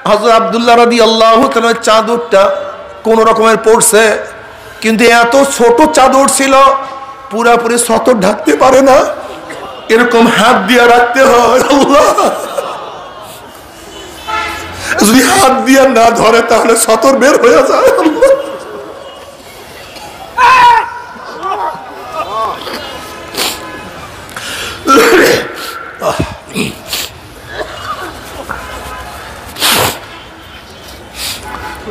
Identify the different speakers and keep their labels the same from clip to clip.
Speaker 1: হযরত আব্দুল্লাহ রাদিয়াল্লাহু তাআলা চাদরটা কোন রকমের পড়ছে, কিন্তু এত ছোট চাদর ছিল পুরাপুরি সতর ঢাকতে পারে না, এরকম হাত দিয়ে রাখতে হয়। আল্লাহ, যদি হাত দিয়ে না ধরে তাহলে সতর বের হয়ে যায়।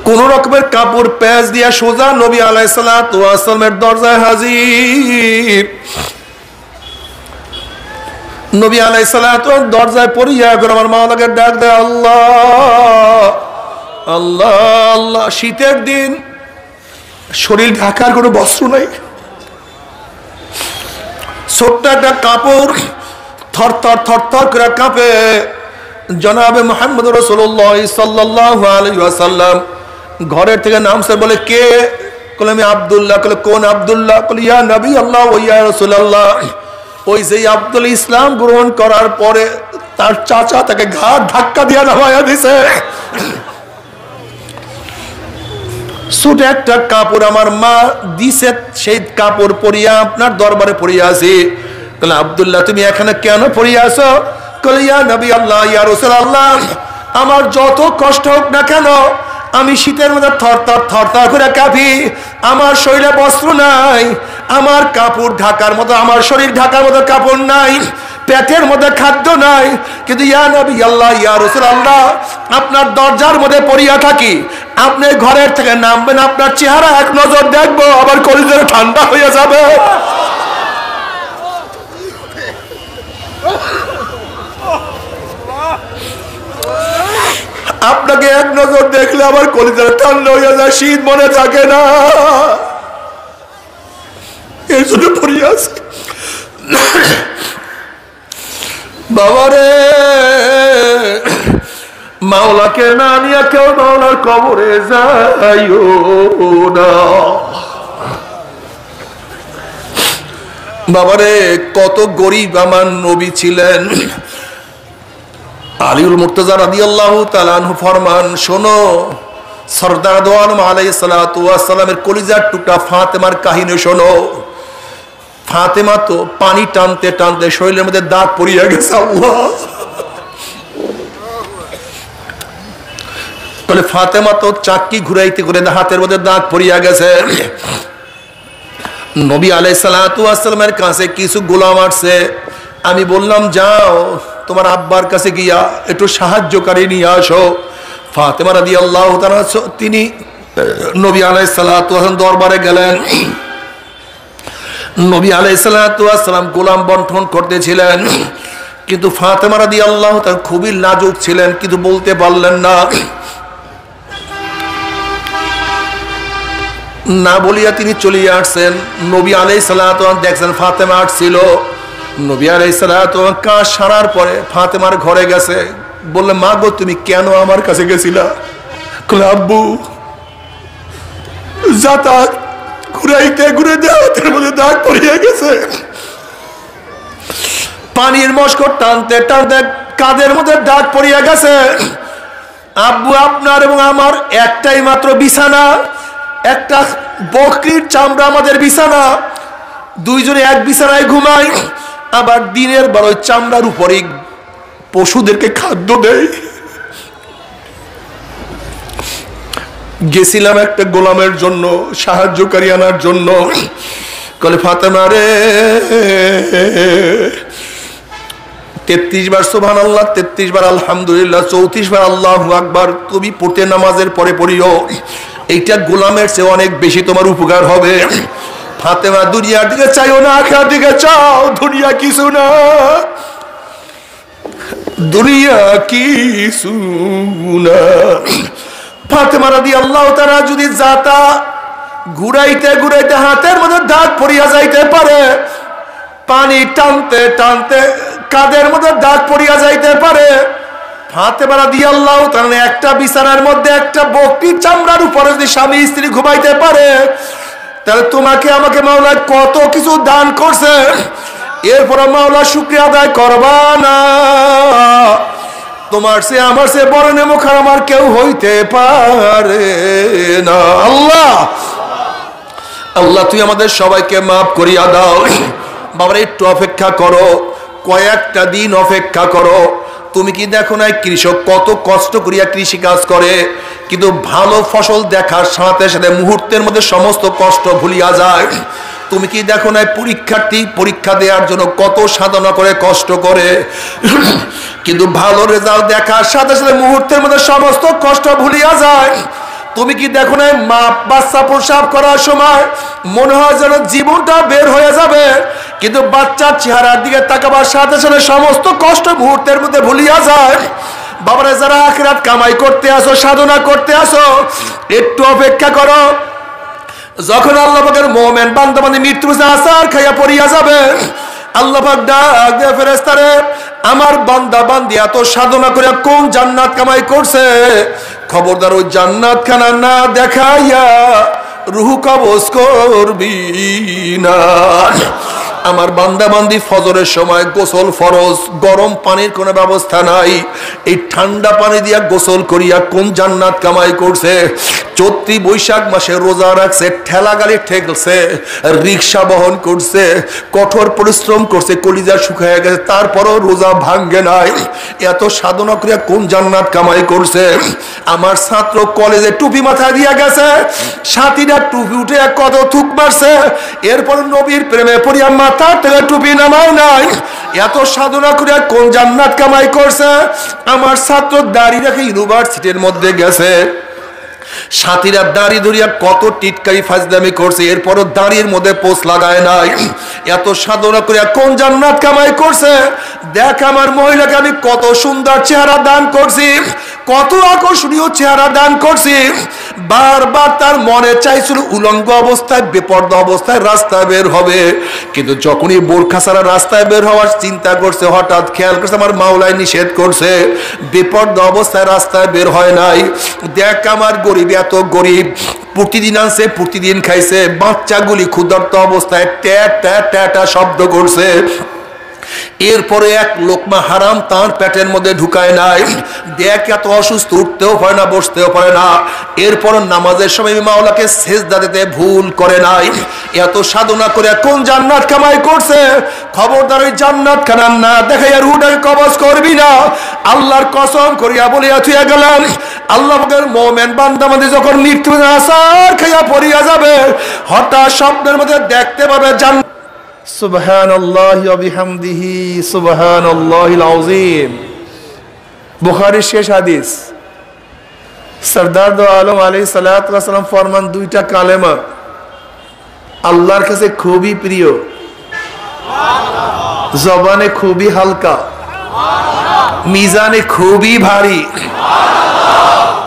Speaker 1: কোন রকমের কাপড় প্যাচ দিয়া সোজা নবী আলাইহিস সালাতু ওয়াস সালামের দরজায় হাজির। নবী আলাইহিস সালাতু দরজায় পড়িয়া করে আমার মাওলাকে ডাক দেয়, আল্লাহ আল্লাহ আল্লাহ। শীতের দিন, শরীর ঢাকার কোনো বস্ত্র নাই, ছোট্ট একটা কাপড় থর থর থর থর করে কাঁপে। জনাবে মুহাম্মদ রাসূলুল্লাহ সাল্লাল্লাহু আলাইহি ওয়াসাল্লাম ঘরের থেকে নামছে, বলে কে? বলে আমি আব্দুল্লাহ। বলে কোন আব্দুল্লাহ? বলে ইয়া নবী আল্লাহ ওয়া ইয়া রাসূলুল্লাহ। ওই যে আব্দুল ইসলাম গ্রহণ করার পরে তার চাচা তাকে ঘাড় ধাক্কা দিয়ে নামায়া দিছে। ছোট একটা কাপড় আমার মা দিছে, সেই কাপড় পরিয়া আপনার দরবারে পরিয়া আছি। বলে আব্দুল্লাহ তুমি এখানে কেন পরিয়া আছো? বলে ইয়া নবী আল্লাহ ইয়া রাসূলুল্লাহ, আমার যত কষ্ট হোক না কেন আমি শীতের মধ্যে থরথর থরথর করে কাঁপি, আমার শরীরে বস্ত্র নাই, আমার কাপড় ঢাকার মতো, আমার শরীর ঢাকার মতো কাপড় নাই, পেটের মধ্যে খাদ্য নাই, কিন্তু ইয়া নবী আল্লাহ ইয়া রাসূলুল্লাহ আপনার দরজার মধ্যে পড়িয়া থাকি, আপনি ঘরের থেকে নামবেন, আপনার চেহারা এক নজর দেখবো, আবার কলিজা ঠান্ডা হয়ে যাবে। আপনাকে এক নজর দেখলে আমার কলিজা ঠান্ডা হয়ে যায়, শীত মনে থাকে না, এই জন্য পড়িয়া আছে। বাবারে, মাওলাকে না নিয়ে কেউ মাওলার কবরে যাইও না। বাবারে, কত গরিব আমার নবী ছিলেন। আলীউল মুর্তজা রাদিয়াল্লাহু তাআলা আনহু ফরমান, শোনো সরদার দো আলম আলাইহিস সালাতু ওয়াস সালামের কলিজার টুকরা ফাতেমার কাহিনী শোনো। ফাতেমা তো পানি টানতে টানতে শরীরের মধ্যে দাগ পড়িয়া গেছে। আল্লাহ, বলে ফাতেমা তো চাক্কি ঘুরাইতে করে হাতের মধ্যে দাগ পড়িয়া গেছে। নবী আলাইহিস সালাতু ওয়াস সালামের কাছে কিছু গোলাম আসছে, আমি বললাম যাও তোমার আব্বার কাছে গিয়া একটু সাহায্যকারী নিয়ে আসো। ফাতেমা রাদিয়াল্লাহু তাআলা তিনি নবী আলাইহিস সালাতু ওয়াস সালাম দরবারে গেলেন। নবী আলাইহিস সালাতু ওয়াস সালাম গোলাম বন্টন করতেছিলেন, কিন্তু ফাতেমা রাদিয়াল্লাহু তাআলা খুবই লাজুক ছিলেন, কিন্তু বলতে পারলেন না। না বলিয়া তিনি চলে আসছেন। নবী আলাইহিস সালাতু ওয়াস সালাম দেখছেন ফাতেমা আসছিল। নবী আলাইহিস সালাতু ওয়াস সালাম কাজ সারার পরে ফাতেমার ঘরে গেছে, বললে মা গো তুমি কেন আমার কাছে গেছিলা? কলে আব্বু যাতায়াত ঘুরাইতে ঘুরাইতে হাতের মধ্যে দাগ পড়িয়া গেছে, পানির মশক টানতে টানতে কাঁধের মধ্যে দাগ পড়িয়া গেছে। আব্বু আপনার এবং আমার একটাই মাত্র বিছানা, একটা বকরির চামড়া আমাদের বিছানা, দুইজনে এক বিছানায় ঘুমাই, আবার দিনের বেলা চামড়ার উপরে পশুদেরকে খাদ্য দেয়। গেছিলাম একটা গোলামের জন্য, সাহায্যকারী আনার জন্য। কলে ফাতেমা রে 33 বার সুবহানাল্লাহ, 33 বার আলহামদুলিল্লাহ, 34 বার আল্লাহু আকবার তুমি পড়তে নামাজের পরে পড়িও, এইটা গোলামের চেয়ে অনেক বেশি তোমার উপকার হবে। ফাতেমা দুনিয়ার দিকে চাইও না, আখিরাতের দিকে চাও। দুনিয়া কিছু না, দুনিয়া কিছু না। ফাতেমা রাদিয়াল্লাহু তাআলা যদি যাতা ঘুরাইতে ঘুরাইতে হাতের মধ্যে দাগ পড়িয়া যাইতে পারে, পানি টানতে টানতে কাঁধের মধ্যে দাগ পড়িয়া যাইতে পারে, ফাতেমা রাদিয়াল্লাহু তাআলা একটা বিছানার মধ্যে একটা বকরির চামড়ার উপরে যদি স্বামী স্ত্রী ঘুমাইতে পারে, তাহলে তোমাকে আমাকে মাওলা কত কিছু দান করছে, এরপর মাওলা শুকরিয়া আদায় করবা না? তোমার সে আমার সে বড় নেমুখ আমার কেউ হইতে পারে না। আল্লাহ আল্লাহ তুই আমাদের সবাইকে মাফ করিয়া দাও। বাবারা একটু অপেক্ষা করো, কয়েকটা দিন অপেক্ষা করো। তুমি কি দেখো না কৃষক কত কষ্ট করিয়া কৃষি কাজ করে, কিন্তু ভালো ফসল দেখার সাথে সাথে মুহূর্তের মধ্যে সমস্ত কষ্ট ভুলিয়া যায়। তুমি কি দেখো না পরীক্ষার্থী পরীক্ষা দেওয়ার জন্য কত সাধনা করে কষ্ট করে, কিন্তু ভালো রেজাল্ট দেখার সাথে সাথে মুহূর্তের মধ্যে সমস্ত কষ্ট ভুলিয়া যায়। তুমি কি দেখো না মা বাচ্চা প্রসাব করার সময় মনে হয় যেন জীবনটা বের হয়ে যাবে, কিন্তু বাচ্চার চেহারার দিকে তাকাবার সাথে সাথে সমস্ত কষ্ট মুহূর্তের মধ্যে ভুলিয়া যায়। বাবারা যারা আখিরাত কামাই করতে আসো, সাধনা করতে আসো, একটু অপেক্ষা করো। যখন আল্লাহ পাকের মুমিন বান্দা বান্দী মৃত্যু আসার খাইয়া পড়িয়া যাবে, আল্লাহ পাক ডাক দিয়ে ফেরেশতারে, আমার বান্দা বান্দি এত সাধনা করে কোন জান্নাত কামাই করছে, খবরদার ওই জান্নাত খানা না দেখাইয়া রুহু কবজ করবি না। আমার বান্দা বান্দি ফজরের সময় গোসল ফরজ, গরম পানির কোনো ব্যবস্থা নাই, এই ঠান্ডা পানি দিয়া গোসল করিয়া কোন জান্নাত কামাই করছে। চৈত্রি বৈশাখ মাসে রোজা রাখছে, ঠেলা গাড়ি ঠেকছে, রিক্সা বহন করছে, কঠোর পরিশ্রম করছে, কলিজা শুকায় গেছে, তারপরও রোজা ভাঙ্গে নাই। এত সাধনা করিয়া কোন জান্নাত কামাই করছে। আমার ছাত্র কলেজে টুপি মাথায় দিয়া গেছে, সাথীরা টুপি উঠে কত থুক মারছে, এরপর নবীর প্রেমে পড়িয়া মাথার থেকে টুপি নামায় নাই। এত সাধনা করিয়া কোন জান্নাত কামাই করছে। আমার ছাত্র দাড়ি রেখে ইউনিভার্সিটির মধ্যে গেছে, সাথীরা দাড়ি ধরিয়া কত টিটকারি ফাজলামি করছে, এরপরও দাড়ির মধ্যে পোষ লাগায় নাই। এত সাধনা করিয়া কোন জান্নাত কামাই করছে। দেখ আমার মহিলাকে আমি কত সুন্দর চেহারা দান করছি, কত আকর্ষণীয় চেহারা দান করছি। বারবার তার মনে চাইছিল উলঙ্গ অবস্থায় বেপর্দা অবস্থায় রাস্তায় বের হবে, কিন্তু যখনই বোরখা ছাড়া রাস্তায় বের হওয়ার চিন্তা করছে, হঠাৎ খেয়াল করছে আমার মাওলাই নিষেধ করছে, বেপর্দা অবস্থায় রাস্তায় বের হয় নাই। দেখ আমার গরিব এত গরিব, প্রতিদিন আনছে প্রতিদিন খাইছে, বাচ্চাগুলি ক্ষুধার্ত অবস্থায় ট্যাট ট্যাট ট্যাটা শব্দ করছে, এরপরে এক লোকমা হারাম তার পেটের মধ্যে ঢুকায় নাই। দেখ এত অসুস্থ, উঠতেও পারে না, বসতেও পারে না, এরপর নামাজের সময় মাওলাকে সেজদা দিতে ভুল করে নাই। এত সাধনা করে কোন জান্নাত কামাই করছে। খবরদার ওই জান্নাত খানা না দেখাইয়া রুহুটাকে কবজ করবি না। আল্লাহর কসম করিয়া বলিয়া থুইয়া গেলাম, আল্লাহ পাকের মুমিন বান্দা বান্দী যখন মৃত্যু আসার খাইয়া পড়িয়া যাবে, হঠাৎ স্বপ্নের মধ্যে দেখতে পাবে জান্নাত। সুবহানাল্লাহি ওয়া বিহামদিহি সুবহানাল্লাহিল আযীম। বুখারীর শেষ হাদিস। সরদার দো আলম আলাইহিস সালাতু ওয়াস সালাম ফরমান, দুইটা কালেমা আল্লাহর কাছে খুবই প্রিয়, জবানে খুবই হালকা, মিজানে খুবই ভারী।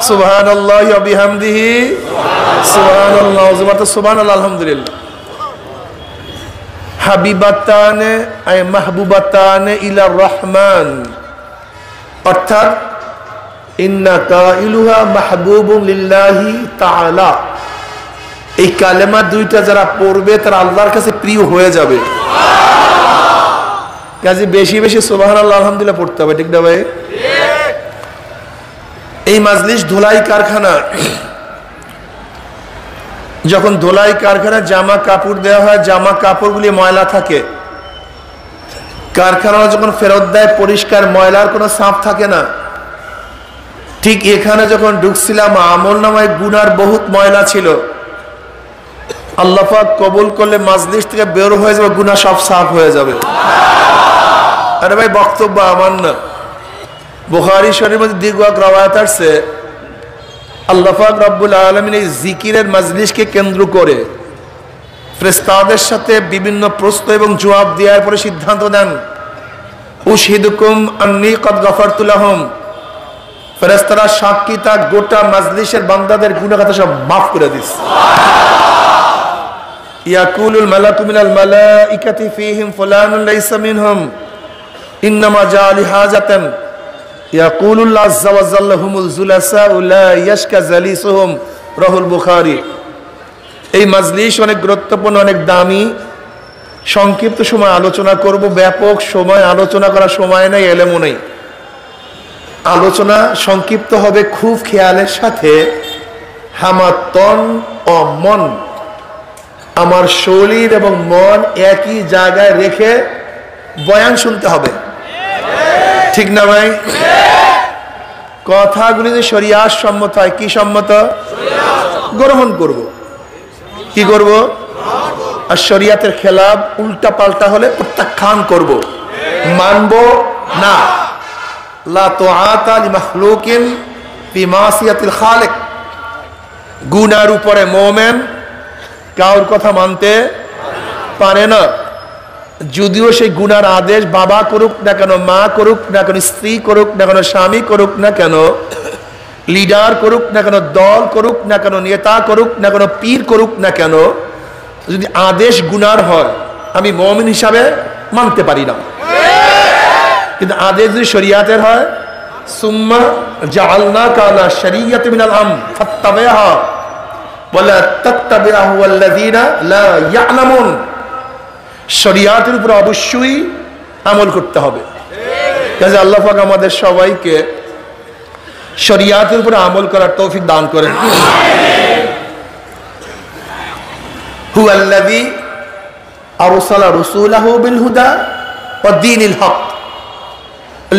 Speaker 1: সুবহানাল্লাহি ওয়া বিহামদিহি সুবহানাল্লাহ সুবহানাল্লাহ আলহামদুলিল্লাহ। হাবিবাতানে আয় মাহবুবাতানে ইলার রহমান, অর্থাৎ ইন্না কাইলুহা মাহবুবুন লিল্লাহি তাআলা। এই কালেমা দুইটা যারা পড়বে তারা আল্লাহর কাছে প্রিয় হয়ে যাবে। কাজে বেশি বেশি সুবহানাল্লাহ আলহামদুলিল্লাহ পড়তে হবে, ঠিক না ভাই? এই মাজলিস ধুলাই কারখানা। যখন ধুলাই কারখানা জামা কাপড় দেওয়া হয়, জামা কাপড়গুলি ময়লা থাকে, কারখানা যখন ফেরত দেয় পরিষ্কার, ময়লার কোনো ছাপ থাকে না। ঠিক এখানে যখন ঢুকছিলাম আমল নামায় গুনার বহুত ময়লা ছিল। আল্লাহ পাক কবুল করলে মাজলিস থেকে বের হয়ে যাবে, গুনাহ সব সাফ হয়ে যাবে। আরে ভাই বক্তব্য আমার না, বুখারী শরীফের মধ্যে দীর্ঘ রওয়ায়াত আছে, আল্লাহ পাক রব্বুল আলামিন এই জিকিরের মাজলিসকে কেন্দ্র করে ফেরেশতাদের সাথে বিভিন্ন প্রশ্ন এবং জবাব দেওয়ার পরে সিদ্ধান্ত দেন, উশহিদুকুম আন্নী কদ গফারতু লাহুম। ফেরেশতারা সাক্ষী থাক, গোটা মাজলিসের বান্দাদের গুনাহ খাতা সব মাফ করে দিস। ইয়াকুলুল মালাকু মিনাল মালাইকাতি ফীহিম ফুলানুন লাইসা মিনহুম ইন্নামা জাআ লিহাজাতান ইয়াকুলুল্লাহ আযজা ওয়া জাল্লা হুমুল জুলাসা লা ইয়াশকা জালিসুহুম, রাহুল বুখারী। এই মাজলিস অনেক গুরুত্বপূর্ণ, অনেক দামি। সংক্ষিপ্ত সময় আলোচনা করব, ব্যাপক সময় আলোচনা করার সময় নাই, এলেমও নেই। আলোচনা সংক্ষিপ্ত হবে খুব খেয়ালের সাথে। আমার তন ও মন, আমার শরীর এবং মন একই জায়গায় রেখে বয়ান শুনতে হবে, ঠিক না ভাই? কথাগুলি যে শরিয়াত সম্মত হয়, কি সম্মত? গ্রহণ করব। কি করব? আর শরিয়াতের খেলাফ উল্টা পাল্টা হলে প্রত্যাখ্যান করব, মানব না। লা তুআতা লিমাখলুকিন ফি মাসিয়াতিল খালিক। গুনার উপরে মুমিন কারোর কথা মানতে পারে না, যদিও সেই গুনার আদেশ বাবা করুক না কেন, মা করুক না কেন, স্ত্রী করুক না কেন, স্বামী করুক না কেন, লিডার করুক না কেন, দল করুক না কেন, নেতা করুক না কেন, পীর করুক না কেন, যদি আদেশ গুনার হয় আমি মুমিন হিসাবে মানতে পারি না। কিন্তু আদেশ যদি শরিয়াতের হয়, সুম্মা জাআলনাকা আলা শারিয়াতিন মিনাল আমর ফাত্তাবিহা ওয়ালা তাত্তাবিহু ওয়াল্লাযিনা লা ইয়ালামুন। শরিয়াতের উপর অবশ্যই আমল করতে হবে। কাজে আল্লাহ পাক আমাদের সবাইকে শরিয়াতের উপর আমল করার তৌফিক দান করেন। হুয়াল্লাযী আরসালা রাসূলাহু বিল হুদা ওয়া দীনিল হক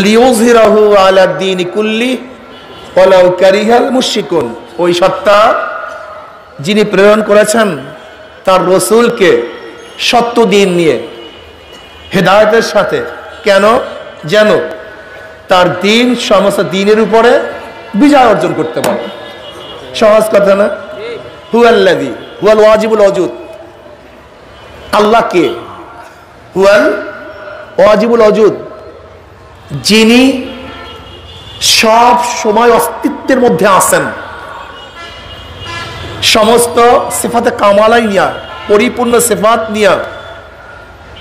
Speaker 1: লিইয়ুযহিরাহু আলা দ্বীনি কুল্লি ওয়ালাউ কারিহাল মুশরিকুন। ওই সত্তা যিনি প্রেরণ করেছেন তার রাসূলকে সত্য দিন নিয়ে, হেদায়েতের সাথে, কেন? যেন তার দিন সমস্ত দিনের উপরে বিজয় অর্জন করতে পারে। সহজ কথা না? হুয়াল্লাযী হুয়াল ওয়াজিবুল ওজুদ। আল্লাহ কে? হুয়াল ওয়াজিবুল ওজুদ, যিনি সব সময় অস্তিত্বের মধ্যে আছেন, সমস্ত সিফাতে কামালাই নিয়া, পরিপূর্ণ সিফাত নিয়া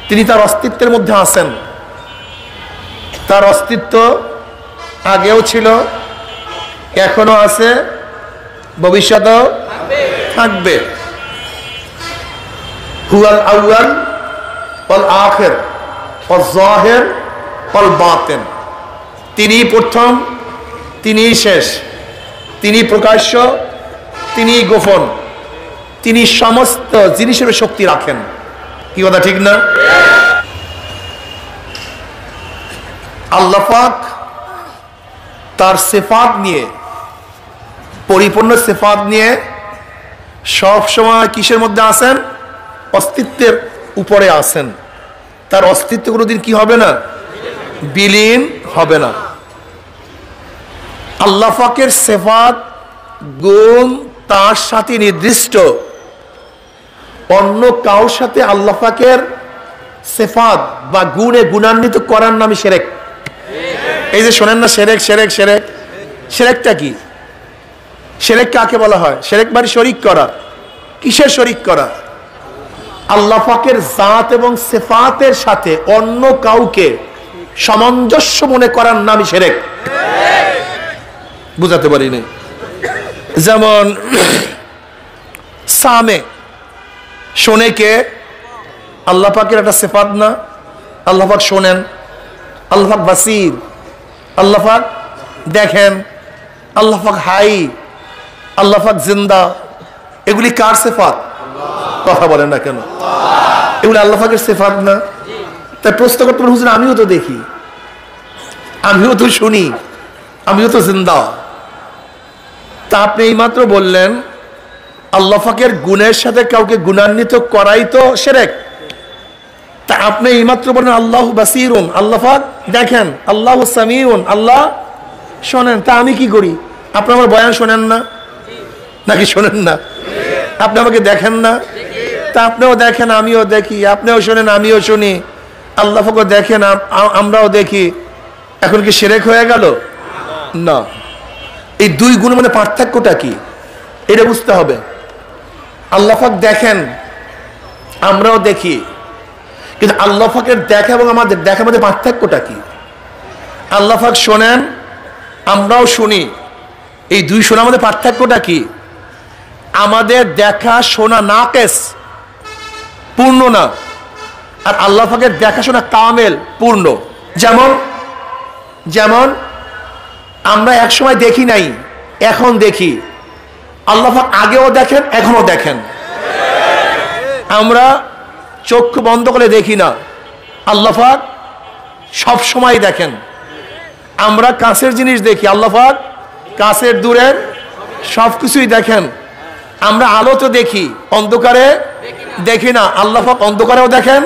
Speaker 1: তিনি তার অস্তিত্বের মধ্যে আছেন। তার অস্তিত্ব আগেও ছিল, এখনো আছে, ভবিষ্যতেও থাকবে। হুয়াল আউয়াল ওয়াল আখির ওয়াল যাহির ওয়াল বাতিন। তিনি প্রথম, তিনি শেষ, তিনি প্রকাশ্য, তিনি গোপন, তিনি সমস্ত জিনিসের শক্তি রাখেন। কি কথা ঠিক না? আল্লাহ পাক তার সিফাত নিয়ে, পরিপূর্ণ সিফাত নিয়ে সব সময় কিসের মধ্যে আছেন? অস্তিত্বের উপরে আছেন। তার অস্তিত্ব কোনোদিন কি হবে না? বিলীন হবে না। আল্লাহ পাকের সিফাত গুণ তার সাথে নির্দিষ্ট, অন্য কারোর সাথে আল্লাহ পাকের সিফাত বা গুণে গুণান্বিত করার নামই শিরক। এই যে শোনেন না শিরক শিরক শিরক, শিরকটা কি? শিরক কাকে বলা হয়? শিরক মানে শরীক করা। কিসের শরীক করা? আল্লাহ পাকের জাত এবং সিফাতের সাথে অন্য কাউকে সামঞ্জস্য মনে করার নামই শিরক। বুঝাতে পারিনি? যেমন সামে, শোনে কে? আল্লাহ পাকের একটা সিফাত না? আল্লাহ পাক শোনেন, আল্লাহ পাক বাসির, আল্লাহ পাক দেখেন, আল্লাহ পাক হাই, আল্লাহ পাক জিন্দা। এগুলি কার সিফাত? কথা বলেন না কেন? এগুলি আল্লাহ পাকের সিফাত না? তাই প্রশ্ন করতে পারেন, হুজুর আমিও তো দেখি, আমিও তো শুনি, আমিও তো জিন্দা। তা আপনি এইমাত্র বললেন আল্লাহ পাকের গুণের সাথে কাউকে গুণান্বিত করাই তো শিরক। তা আপনি এইমাত্র বললেন আল্লাহু বাসীরুন, আল্লাহ পাক দেখেন, আল্লাহু সামিউন, আল্লাহ শোনেন। তা আমি কি করি? আপনি আমার বয়ান শোনেন না নাকি শোনেন না? আপনি আমাকে দেখেন না? তা আপনিও দেখেন, আমিও দেখি, আপনিও শোনেন, আমিও শুনি, আল্লাহ পাকও দেখেন, আমরাও দেখি। এখন কি শিরক হয়ে গেল? না। এই দুই গুণের মধ্যে পার্থক্যটা কি এটা বুঝতে হবে। আল্লাহ পাক দেখেন, আমরাও দেখি, কিন্তু আল্লাহ পাকের দেখা এবং আমাদের দেখার মধ্যে পার্থক্যটা কি? আল্লাহ পাক শোনেন, আমরাও শুনি, এই দুই শোনার মধ্যে পার্থক্যটা কি? আমাদের দেখা শোনা নাকেস, পূর্ণ না, আর আল্লাহ পাকের দেখা শোনা কামেল, পূর্ণ। যেমন যেমন আমরা এক সময় দেখি নাই, এখন দেখি। আল্লাহ পাক আগেও দেখেন, এখনো দেখেন। আমরা চক্ষু বন্ধ করে দেখি না, আল্লাহ পাক সব সময় দেখেন। আমরা কাছের জিনিস দেখি, আল্লাহ পাক কাছের দূরের সব কিছুই দেখেন। আমরা আলোতে দেখি, অন্ধকারে দেখি না, আল্লাহ পাক অন্ধকারেও দেখেন,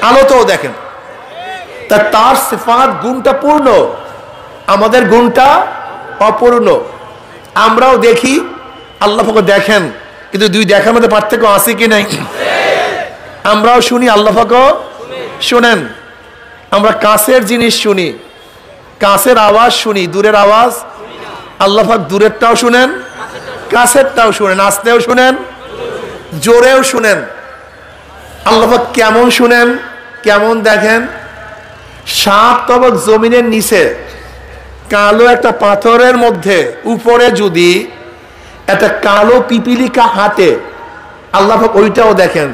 Speaker 1: আলোতেও দেখেন। তা তার সিফাত গুণটা পূর্ণ, আমাদের গুণটা অপূর্ণ। আমরাও দেখি, আল্লাহ পাক দেখেন, কিন্তু দুই দেখার মধ্যে পার্থক্য আছে কি নাই? আমরাও শুনি, আল্লাহ পাকও শুনেন। আমরা কাছের জিনিস শুনি, কাছের আওয়াজ শুনি, দূরের আওয়াজ আল্লাহ পাক দূরেরটাও শুনেন, কাছেরটাও শুনেন, আস্তেও শুনেন, জোরেও শুনেন। আল্লাহ পাক কেমন শুনেন, কেমন দেখেন? 7 তবক জমিনের নিচে কালো একটা পাথরের মধ্যে উপরে যদি একটা কালো পিপিলিকা হাতে, আল্লাহ পাক ওইটাও দেখেন।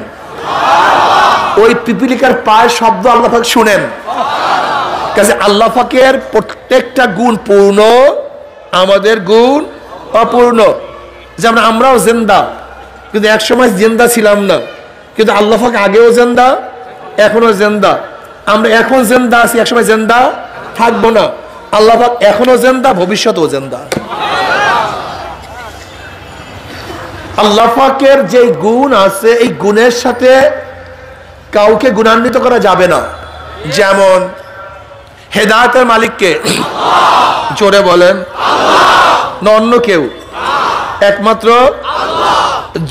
Speaker 1: ওই পিপিলিকার পায়ের শব্দ আল্লাহ পাক শুনেন। কাজে আল্লাহ পাকের প্রত্যেকটা গুণ পূর্ণ, আমাদের গুণ অপূর্ণ। যেমন আমরাও জিন্দা, কিন্তু এক সময় জিন্দা ছিলাম না, কিন্তু আল্লাহ পাক আগেও জিন্দা, এখনো জিন্দা। আমরা এখন জিন্দা আছি, একসময় জিন্দা থাকবো না। আল্লাহ পাক এখনো জিন্দা, ভবিষ্যতেও জিন্দা। আল্লাহ পাকের যে গুণ আছে, এই গুণের সাথে কাউকে গুণান্বিত করা যাবে না। যেমন হেদায়েতের মালিককে, জোরে বলেন, না অন্য কেউ? একমাত্র।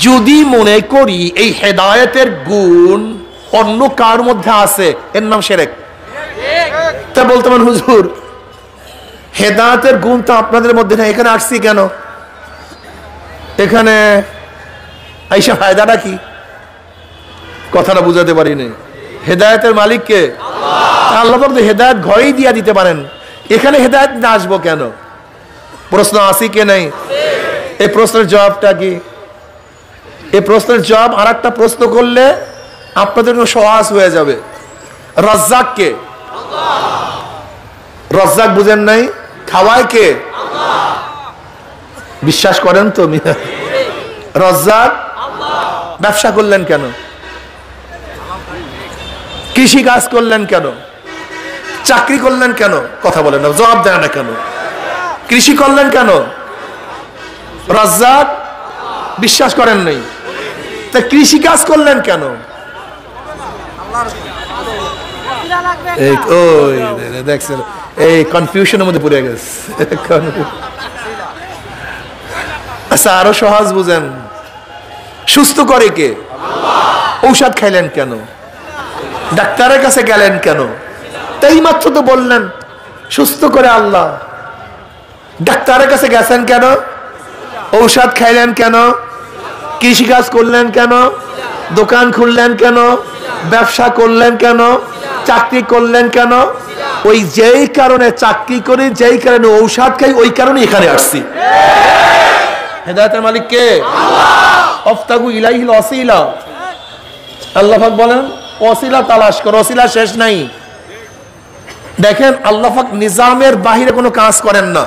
Speaker 1: যদি মনে করি এই হেদায়েতের গুণ অন্য কার মধ্যে আছে, এর নাম শিরক। তা বলতে পারেন, হুজুর হেদায়েতের গুণ তো আপনাদের মধ্যে না, এখানে আসছি কেন? এখানে আইসা ফায়দাটা কি? কথাটা বুঝাতে পারিনি। হেদায়েতের মালিককে আল্লাহ পাক তো হেদায়েত ঘরেই দিয়া দিতে পারেন, এখানে হেদায়েত না আসবো কেন? প্রশ্ন আসি কে নাই? এই প্রশ্নের জবাবটা কি? এই প্রশ্নের জবাব আর একটা প্রশ্ন করলে আপনাদের জন্য সহজ হয়ে যাবে। রাজ্জাক কে? রাজ্জাক বুঝেন নাই? খাওয়ায় কে? বিশ্বাস করেন তো? রাজ্জাক। ব্যবসা করলেন কেন? কৃষি কাজ করলেন কেন? চাকরি করলেন কেন? কথা বলেন না, জবাব দেয় না কেন? কৃষি করলেন কেন? রাজ্জাক। বিশ্বাস করেন নাই? তা কৃষি কাজ করলেন কেন? দেখছেন, এই কনফিউশনের মধ্যে পড়ে গেছে। আচ্ছা, আরো সহজ বুঝেন। সুস্থ করে কে? ঔষধ খাইলেন কেন? ডাক্তারের কাছে গেলেন কেন? তাই মাত্র তো বললেন সুস্থ করে আল্লাহ। ডাক্তারের কাছে গেছেন কেন? ঔষধ খাইলেন কেন? কৃষিকাজ করলেন কেন? দোকান খুললেন কেন? ব্যবসা করলেন কেন? চাকরি করলেন কেন? ওই যেই কারণে চাকরি করি, যেই কারণে ঔষধ খাই, ওই কারণে এখানে আসছি। হেদায়েতের মালিক কে? আফতাগু ইলাইহিল ওয়াসিলা। আল্লাহ পাক বলেন ওয়াসিলা তালাশ করো, ওয়াসিলা শেষ নাই। দেখেন, আল্লাহ পাক নিজামের বাহিরে কোনো কাজ করেন না।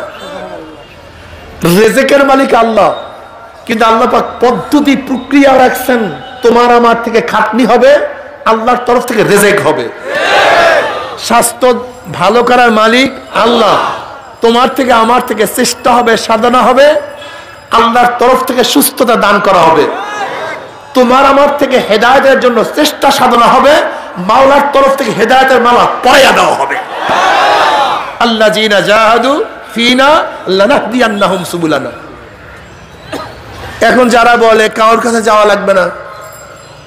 Speaker 1: রিজিকের মালিক আল্লাহ, কিন্তু আল্লাহ পাক পদ্ধতি প্রক্রিয়া রাখছেন। তোমার আমার থেকে খাটনি হবে, আল্লাহর তরফ থেকে রিজিক হবে। স্বাস্থ্য ভালো করার মালিক আল্লাহ, তোমার থেকে আমার থেকে চেষ্টা হবে, সাধনা হবে, আল্লাহর তরফ থেকে সুস্থতা দান করা হবে। তোমার আমার থেকে হেদায়েতের জন্য চেষ্টা সাধনা হবে, মাওলার তরফ থেকে হেদায়েতের মালা পরাইয়া দেওয়া হবে। আল্লাযীনা জাহাদু ফিনা লানাহদিয়ান্নাহুম সুবুলানা। এখন যারা বলে কারোর কাছে যাওয়া লাগবে না,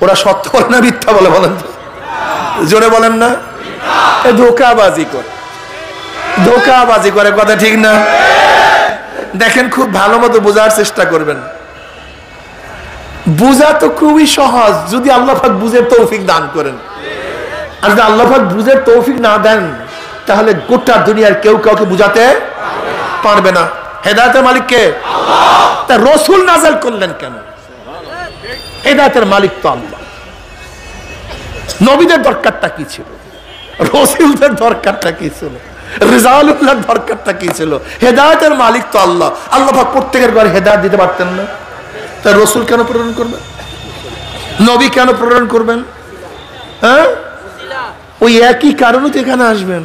Speaker 1: ওরা সত্য বলে না মিথ্যা বলে? বলেন তো, জোরে বলেন না। ধোঁকাবাজি করে, ধোঁকাবাজি করে, কথা ঠিক না? দেখেন, খুব ভালো মতো বোঝার চেষ্টা করবেন। বুঝা তো খুবই সহজ, যদি আল্লাহ পাক বুঝের তৌফিক দান করেন। আর যদি আল্লাহ পাক বুঝের তৌফিক না দেন, তাহলে গোটা দুনিয়ার কেউ কাউকে বুঝাতে পারবে না। হেদায়েতের মালিক কে? আল্লাহ। তা রাসূল নাযিল করলেন কেন? হেদায়েতের মালিক তো আল্লাহ। নবীদের দরকারটা কি ছিল? রাসূলদের দরকারটা কি ছিল? রিজালুল্লাহ দরকারটা কি ছিল? হেদায়েতের মালিক তো আল্লাহ। আল্লাহ পাক প্রত্যেকের ঘরে হেদায়েত দিতে পারতেন না? তা রসুল কেন প্রেরণ করবেন? নবী কেন প্রেরণ করবেন? হ্যাঁ, ওই একই কারণে তো এখানে আসবেন,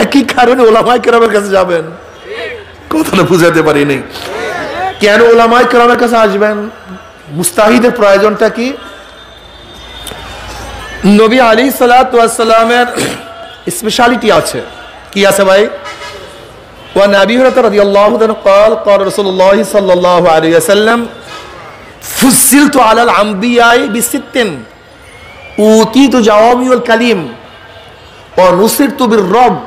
Speaker 1: একই কারণে ওলামায়ে কেরামের কাছে যাবেন। কথাটা বুঝাতে পারিনি। কেন ওলামায়ে কেরামের কাছে আসবেন? মুস্তাহিদের প্রয়োজনটা কি? নবী আলাইহিস সালাতু ওয়াস সালামের স্পেশালিটি আছে। কি আছে ভাই? ওয়া নবী রাদিয়াল্লাহু তাআলা قال قال رسول الله صلى الله عليه وسلم فصلت على الانبياء بست اوتيت جوامع الكلم ونصرت بالرب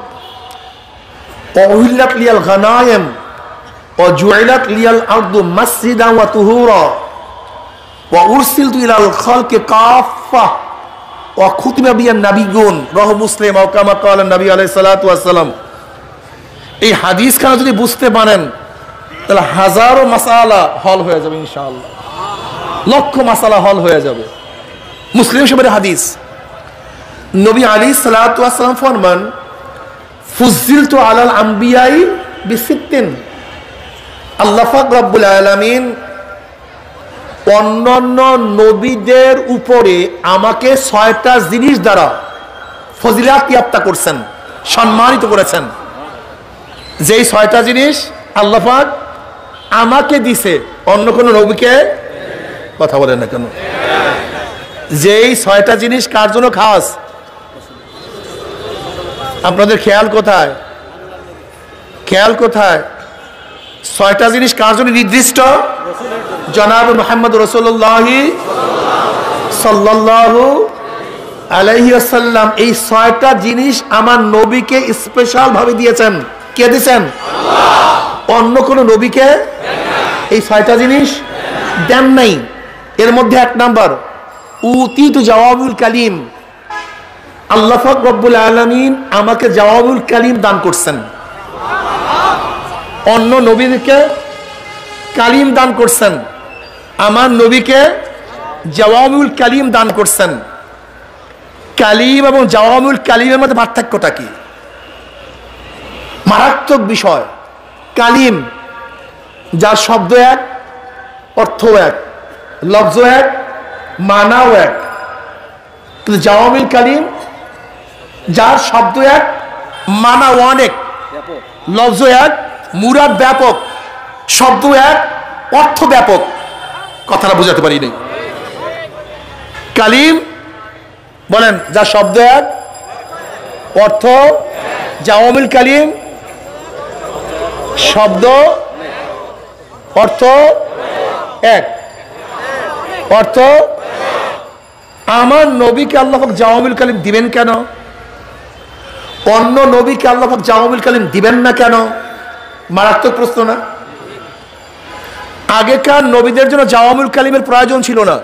Speaker 1: وأهلت لي الغنائم وجعلت لي الأرض مسجدا وطهورا وأرسلت إلى الخلق كافة وختم بي النبيون رواه মুসলিম أو كما قال النبي عليه الصلاة والسلام। এই হাদিস খানা যদি বুঝতে পারেন তাহলে হাজারো মাসালা হল হয়ে যাবে ইনশাআল্লাহ, লক্ষ মাসালা হল হয়ে যাবে। মুসলিম শরীফের হাদিস, নবী আলাইহিস সালাতু ওয়াস সালাম ফরমান ফুজ্জিলতু আলাল আম্বিয়াই বিসিত্তিন। আল্লাহ পাক রব্বুল আলামিন অন্যান্য নবীদের উপরে আমাকে 6টা জিনিস দ্বারা ফজিলাত প্রাপ্ত করছেন, সম্মানিত করেছেন। যেই 6টা জিনিস আল্লাহ পাক আমাকে দিছে, অন্য কোন নবীকে, কথা বলেন না কেন? যেই 6টা জিনিস কার জন্য খাস? আপনাদের খেয়াল কোথায়? খেয়াল কোথায়? 6টা জিনিস কার জন্য নির্দিষ্ট? জনাব মুহাম্মদ রাসূলুল্লাহ সাল্লাল্লাহু আলাইহি ওয়াসাল্লাম এই 6টা জিনিস আমার নবীকে স্পেশাল ভাবে দিয়েছেন। কে দিয়েছেন? আল্লাহ। অন্য কোন নবীকে এই 6টা জিনিস দেন নাই। এর মধ্যে 1 নাম্বার উতিতু জাওয়াবুল কালিম। আল্লাহ পাক রব্বুল আলামিন আমাকে জাওয়াবুল কালিম দান করছেন। অন্য নবীকে কালিম দান করছেন, আমার নবীকে জাওয়াবুল কালিম দান করছেন। কালিম এবং জাওয়াবুল কালিমের মধ্যে পার্থক্যটা কি? মারাত্মক বিষয়। কালিম যার শব্দ এক, অর্থ এক, লফজ এক, মানাও এক। কিন্তু জাওয়াবুল কালিম যার শব্দ এক, মানা অনেক, লফজ এক, মুরাদ ব্যাপক, শব্দ এক, অর্থ ব্যাপক। কথাটা বুঝাতে পারি নাই। কালিম বলেন যার শব্দ এক, অর্থ, জাওয়ামিল কালিম শব্দ অর্থ এক, অর্থ। আমার নবীকে আল্লাহ পাক জাওয়ামিল কালিম দিবেন কেন? অন্য নবীকে আল্লাহ পাক জাওয়ামিল কালিম দিবেন না কেন? মারাত্মক প্রশ্ন না? আগেকার নবীদের জন্য জাওয়ামিল কালিমের প্রয়োজন ছিল না,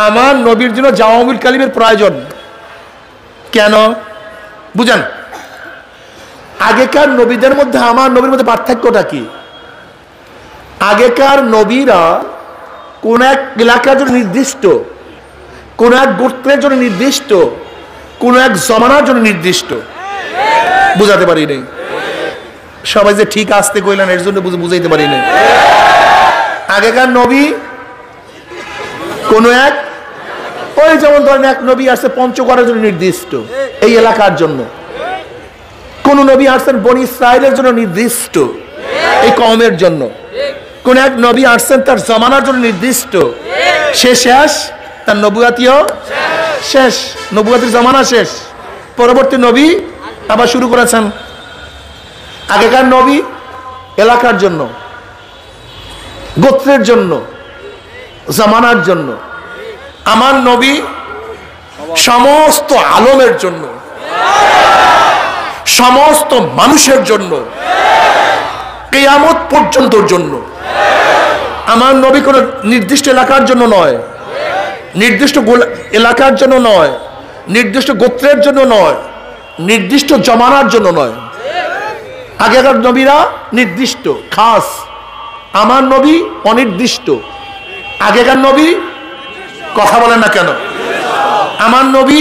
Speaker 1: আমার নবীর জন্য জাওয়ামিল কালিমের প্রয়োজন কেন? বুঝেন, আগেকার নবীদের মধ্যে আমার নবীর মধ্যে পার্থক্যটা কি? আগেকার নবীরা কোন এক এলাকার জন্য নির্দিষ্ট, কোন এক গোত্রের জন্য নির্দিষ্ট, কোন এক জমানার জন্য নির্দিষ্ট। বুঝাতে পারি নাই? সবাই যে ঠিক আসতে কইলেন এর জন্য বুঝাইতে পারি নাই। আগেকার নবী কোন এক, ওই যেমন ধরেন এক নবী আসছে পঞ্চগড়ের জন্য নির্দিষ্ট, এই এলাকার জন্য। কোন নবী আসছেন বনি ইসরাইলের জন্য নির্দিষ্ট, এই কওমের জন্য। কোন এক নবী আসছেন তার জমানার জন্য নির্দিষ্ট, সে শেষ, তার নবুয়াতিও শেষ, নবুয়াতির জমানা শেষ, পরবর্তী নবী আবার শুরু করেছেন। আগেকার নবী এলাকার জন্য, গোত্রের জন্য, জামানার জন্য। আমার নবী সমস্ত আলমের জন্য, সমস্ত মানুষের জন্য, কিয়ামত পর্যন্তর জন্য। আমার নবী কোন নির্দিষ্ট এলাকার জন্য নয়, নির্দিষ্ট এলাকার জন্য নয়, নির্দিষ্ট গোত্রের জন্য নয়, নির্দিষ্ট জমানার জন্য নয়। আগেকার নবীরা নির্দিষ্ট খাস, আমার নবী অনির্দিষ্ট। আগেকার নবী, কথা বলেন না কেন? আমার নবী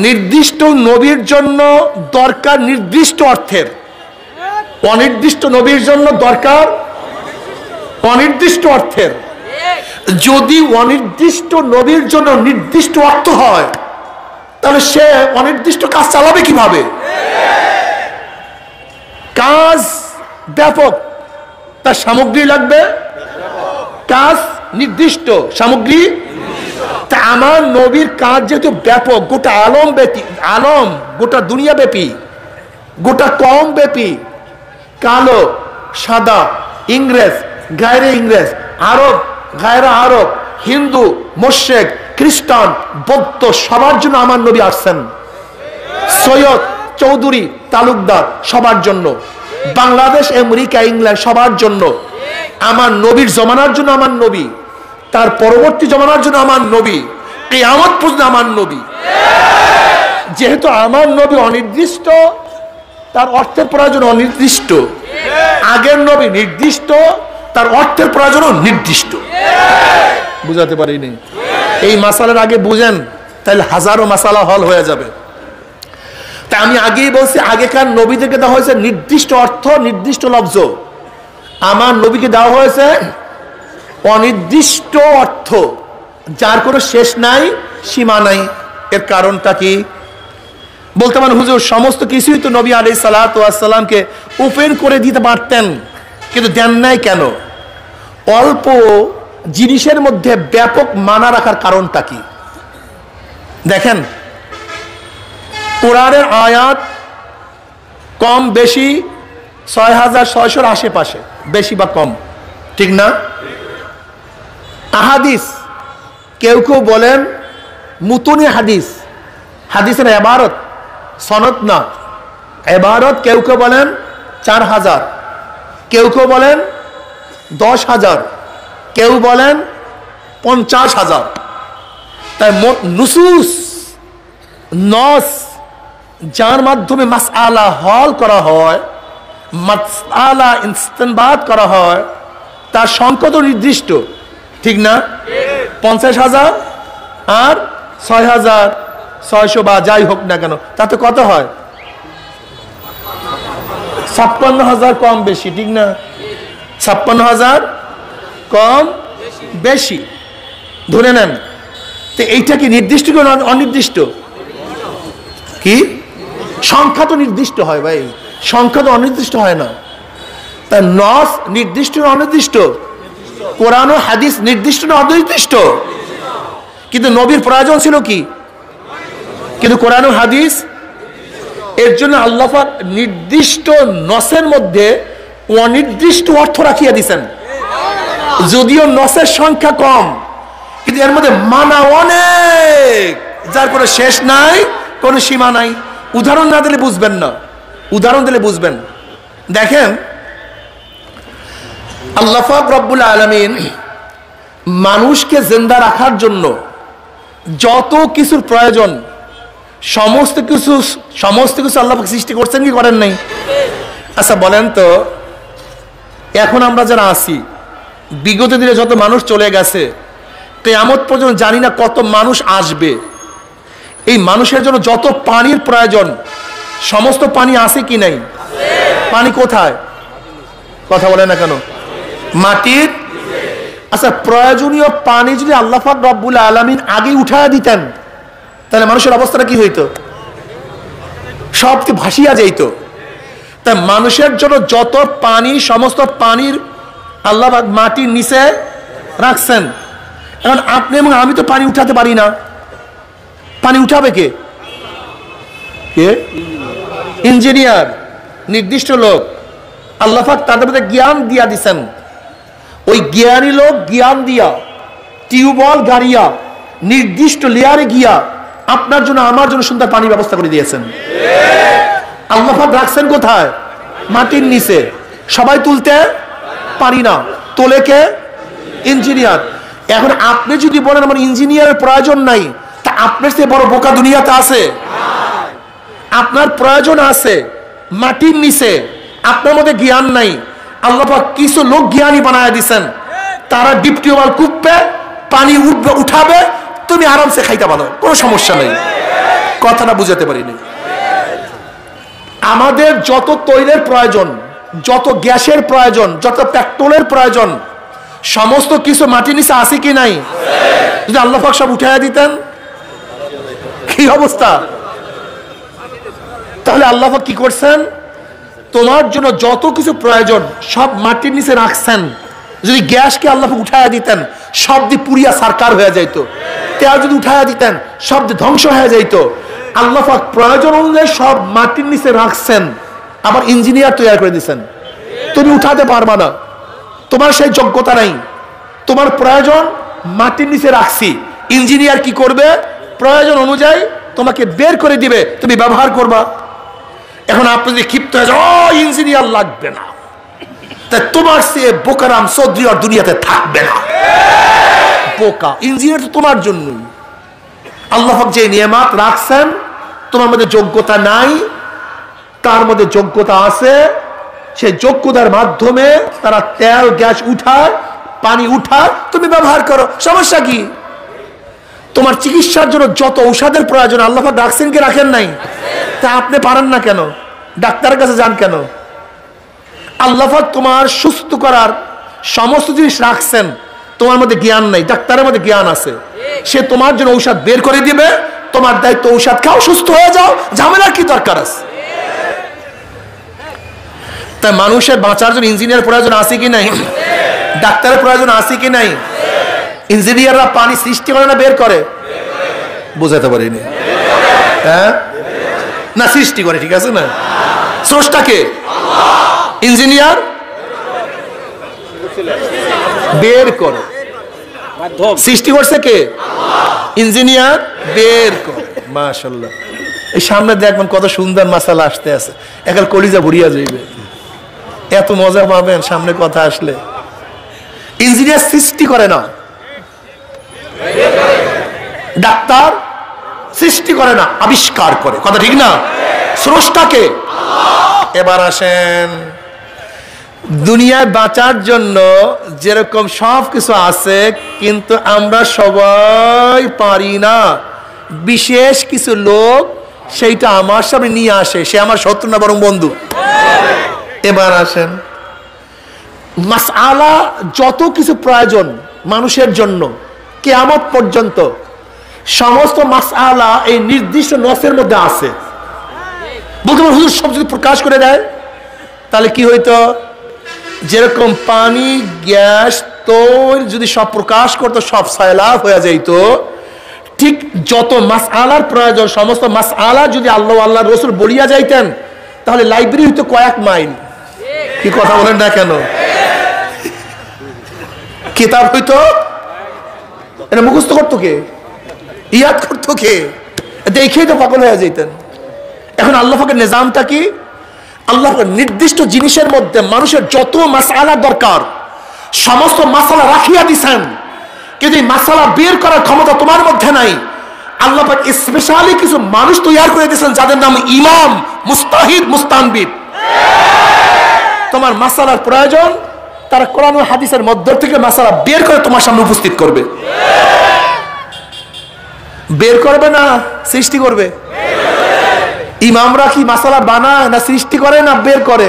Speaker 1: নির্দিষ্ট নবীর জন্য দরকার নির্দিষ্ট অর্থের, অনির্দিষ্ট নবীর জন্য দরকার অনির্দিষ্ট অর্থের। যদি অনির্দিষ্ট নবীর জন্য নির্দিষ্ট অর্থ হয়, তাহলে সে অনির্দিষ্ট কাজ চালাবে কিভাবে? কাজ ব্যাপক, তার সামগ্রী লাগবে, কাজ নির্দিষ্ট, সামগ্রী। তা আমার নবীর কাজ যেহেতু ব্যাপক, গোটা আলম ব্যাপী, আলম গোটা দুনিয়া ব্যাপী, গোটা কম ব্যাপী, কালো সাদা, ইংরেজ গায়রে ইংরেজ, আরব গায়রা আরব, হিন্দু মুশরিক খ্রিস্টান বৌদ্ধ, সবার জন্য আমার নবী আসছেন। সৈয়দ চৌধুরী তালুকদার সবার জন্য, বাংলাদেশ আমেরিকা ইংল্যান্ড সবার জন্য, আমার নবীর জমানার জন্য আমার নবী, তার পরবর্তী জমানার জন্য আমার নবী, কিয়ামত পর্যন্ত আমার নবী। যেহেতু আমার নবী অনির্দিষ্ট, তার অর্থের প্রয়োজন অনির্দিষ্ট। আগের নবী নির্দিষ্ট, তার অর্থের প্রয়োজনও নির্দিষ্ট। বুঝাতে পারিনি? এই মাসালার আগে বুঝেন, তাহলে হাজারো মাসালা হল হয়ে যাবে। তা আমি আগেই বলছি, আগেকার নবীদেরকে দেওয়া হয়েছে নির্দিষ্ট অর্থ, নির্দিষ্ট লফজ। আমার নবীকে দেওয়া হয়েছে অনির্দিষ্ট অর্থ, যার কোনো শেষ নাই, সীমা নাই। এর কারণটা কি? বলতে পারেন হুজুর সমস্ত কিছুই তো নবী আলাইহিস সালাতু ওয়াস সালামকে ওপেন করে দিতে পারতেন, কিন্তু দেন নাই কেন? অল্প জিনিসের মধ্যে ব্যাপক মানা রাখার কারণটা কি? দেখেন, কোরআনের আয়াত কম বেশি ৬,৬০০ আশেপাশে, বেশি বা কম, ঠিক না? আহাদিস কেউ কেউ বলেন মুতুনি হাদিস, হাদিসের ইবারত সনদ না, ইবারত কেউ কেউ বলেন ৪,০০০, কেউ কেউ বলেন ১০,০০০, কেউ বলেন ৫০,০০০। তাই মোট নুসুস, নস, যার মাধ্যমে মাসআলা হল করা হয়, মাসআলা ইস্তেনবাত করা হয়, তার সংখ্যা তো নির্দিষ্ট, ঠিক না? ৫০,০০০ আর ৬,৬০০ বা যাই হোক না কেন, তাতে কত হয়? ৫৬,০০০ কম বেশি, ঠিক না? ৫৬,০০০ কম বেশি ধরে নেন। তো এইটা কি নির্দিষ্ট কি অনির্দিষ্ট? কি সংখ্যা তো নির্দিষ্ট হয় ভাই, সংখ্যা তো অনির্দিষ্ট হয় না। তা নস নির্দিষ্ট না অনির্দিষ্ট? কোরআন ও হাদিস নির্দিষ্ট না অনির্দিষ্ট? কিন্তু নবীর প্রয়োজন ছিল কি? কিন্তু কোরআন ও হাদিস, এর জন্য আল্লাহ পাক নির্দিষ্ট নসের মধ্যে অনির্দিষ্ট অর্থ রাখিয়া দিয়েছেন। যদিও নসের সংখ্যা কম, কিন্তু এর মধ্যে মানা অনেক, যার কোনো শেষ নাই, কোনো সীমা নাই। উদাহরণ না দিলে বুঝবেন না, উদাহরণ দিলে বুঝবেন। দেখেন, আল্লাহ পাক রব্বুল আলামিন মানুষকে জিন্দা রাখার জন্য যত কিছুর প্রয়োজন, সমস্ত কিছু আল্লাহ পাক সৃষ্টি করছেন কি করেন নাই? আচ্ছা বলেন তো, এখন আমরা যারা আছি, বিগত দিনে যত মানুষ চলে গেছে, কিয়ামত পর্যন্ত জানি না কত মানুষ আসবে। এই মানুষের জন্য যত পানির প্রয়োজন, সমস্ত পানি আছে কি নাই? পানি কোথায়? কথা বলে না কেন? মাটির। আচ্ছা, প্রয়োজনীয় পানি যদি আল্লাহ পাক রব্বুল আলামিন আগে উঠায় দিতেন, তাহলে মানুষের অবস্থাটা কি হইতো? সবকে ভাসিয়া যাইত। তাই মানুষের জন্য যত পানি, সমস্ত পানির আল্লাহ পাক মাটির নিচে রাখছেন। এখন আপনি এবং আমি তো পানি উঠাতে পারি না। পানি উঠাবে কে? কে? ইঞ্জিনিয়ার, নির্দিষ্ট লোক। আল্লাহ পাক তাদের মধ্যে জ্ঞান দিয়া দিছেন। ওই জ্ঞানী লোক জ্ঞান দিয়া টিউবওয়েল গাড়িয়া নির্দিষ্ট লেয়ারে গিয়া আপনার জন্য আমার জন্য সুন্দর পানির ব্যবস্থা করে দিয়েছেন। আল্লাহ পাক রাখছেন কোথায়? মাটির নিচে। সবাই তুলতে পারি না, তোলে কে? ইঞ্জিনিয়ার। এখন আপনি যদি বলেন আমার ইঞ্জিনিয়ারের প্রয়োজন নাই, তা আপনার চেয়ে বড় বোকা দুনিয়াতে আছে? আপনার প্রয়োজন আছে মাটির নিচে, আপনার মধ্যে জ্ঞান নাই। আল্লাহ পাক কিছু লোক জ্ঞানী বানায় দিচ্ছেন, তারা ডিপ টিউবওয়েল কুপবে, পানি উঠবে, উঠাবে, তুমি আরামসে খাইতে পারো, কোনো সমস্যা নেই। কথাটা বুঝাতে পারিনি। আমাদের যত তৈলের প্রয়োজন, যত গ্যাসের প্রয়োজন, যত পেট্রোলের প্রয়োজন, সমস্ত কিছু মাটির নিচে আছে কি নাই? যদি আল্লাহ পাক সব উঠাইয়া দিতেন কি অবস্থা? তাহলে আল্লাহ পাক কি করছেন? তোমার জন্য যত কিছু প্রয়োজন সব মাটির নিচে রাখছেন। যদি গ্যাসকে আল্লাহ পাক উঠাইয়া দিতেন সব দিয়ে পুড়িয়া সারকার হয়ে যাইতো। তেল যদি উঠাইয়া দিতেন সব দিয়ে ধ্বংস হয়ে যাইতো। আল্লাহ পাক প্রয়োজন অনুযায়ী সব মাটির নিচে রাখছেন, আবার ইঞ্জিনিয়ার তৈরি করে দিচ্ছেন। তুমি উঠাতে পারবা না, তোমার সেই যোগ্যতা নাই। তোমার প্রয়োজন মাটির নিচে রাখছি, ইঞ্জিনিয়ার কি করবে? প্রয়োজন অনুযায়ী তোমাকে বের করে দিবে, তুমি ব্যবহার করবা। এখন আপনি যদি ক্ষিপ্ত হয়ে যান, ও ইঞ্জিনিয়ার লাগবে না, তাই তোমার সে বোকারাম চৌধুরী আর দুনিয়াতে থাকবে না। বোকা, ইঞ্জিনিয়ার তো তোমার জন্যই। আল্লাহ পাক যে নিয়ামত রাখছেন, তোমার মধ্যে যোগ্যতা নাই, তার মধ্যে যোগ্যতা আছে। সেই যোগ্যতার মাধ্যমে তারা তেল গ্যাস উঠায়, পানি উঠায়, তুমি ব্যবহার করো, সমস্যা কি? তোমার চিকিৎসার জন্য যত ঔষধের প্রয়োজন আল্লাহ পাক রাখছেন কি রাখেন নাই? তা আপনি পারেন না কেন? ডাক্তারের কাছে যান কেন? আল্লাহ পাক তোমার সুস্থ করার সমস্ত জিনিস রাখছেন, তোমার মধ্যে জ্ঞান নাই, ডাক্তারের মধ্যে জ্ঞান আছে। সে তোমার জন্য ঔষধ বের করে দিবে, তোমার দায়িত্ব ঔষধ খাও, সুস্থ হয়ে যাও, ঝামেলার কি দরকার আছে? তাই মানুষের বাঁচার জন্য ইঞ্জিনিয়ার প্রয়োজন আছে কি নাই? ডাক্তারের প্রয়োজন আছে কি নাই? ইঞ্জিনিয়াররা পানি সৃষ্টি করে না বের করে? বুঝাতে পারিনি। হ্যাঁ না, সৃষ্টি করে, ঠিক আছে না? স্রষ্টাকে ইঞ্জিনিয়ার বের করে, সৃষ্টি করছে কে? ইঞ্জিনিয়ার বের করে। মাশাআল্লাহ, এই সামনে দেখবেন কত সুন্দর মাসালা আসতে আছে, একাল কলিজা ভরিয়া যাইবে, এত মজা পাবেন সামনে কথা আসলে। ইঞ্জিনিয়ার সৃষ্টি করে না, ডাক্তার সৃষ্টি করে না, আবিষ্কার করে, কথা ঠিক না? স্রষ্টাকে। এবার আসেন, দুনিয়ায় বাঁচার জন্য যেরকম সব কিছু আছে, কিন্তু আমরা সবাই পারি না। বিশেষ কিছু লোক সেইটা আমার সামনে নিয়ে আসে, সে আমার শত্রু না বরং বন্ধু। এবার আসেন, মাসআলা যত কিছু প্রয়োজন মানুষের জন্য কিয়ামত পর্যন্ত, সমস্ত মাসআলা এই নির্দিষ্ট নসের মধ্যে আছে। বলতে পারেন হুজুর সব যদি প্রকাশ করে দেয় তাহলে কি হইতো? যেরকম পানি গ্যাস তৈল যদি সব প্রকাশ করতো সব সায়লাভ হয়ে যাইত, ঠিক যত মাসআলার প্রয়োজন সমস্ত মাসআলা যদি আল্লাহ আল্লাহ রসুল বলিয়া যাইতেন তাহলে লাইব্রেরি হইতো কয়েক মাইল। কি কথা বলেন না কেন? কিতাব হইতো, এটা মুখস্থ করতো কে? ইয়াদ করতো কে? দেখেই তো পাগল হয়ে যেতেন। এখন আল্লাহ পাকের নিজামটা কি? আল্লাহ নির্দিষ্ট জিনিসের মধ্যে মানুষের যত মাসআলা দরকার সমস্ত মাসআলা রাখিয়া দিছেন, কিন্তু এই মাসআলা বের করার ক্ষমতা তোমার মধ্যে নাই। আল্লাহ পাক স্পেশালি কিছু মানুষ তৈরি করে দিয়েছেন যাদের নাম ইমাম, মুস্তাহিদ, মুস্তানবিদ। তোমার মাসআলার প্রয়োজন, তারা কোরআন ও হাদিসের মধ্য থেকে মাসআলা বের করে তোমার সামনে উপস্থিত করবে। বের করবে না সৃষ্টি করবে? ইমামরা কি মাসালা বানায় না সৃষ্টি করে না বের করে?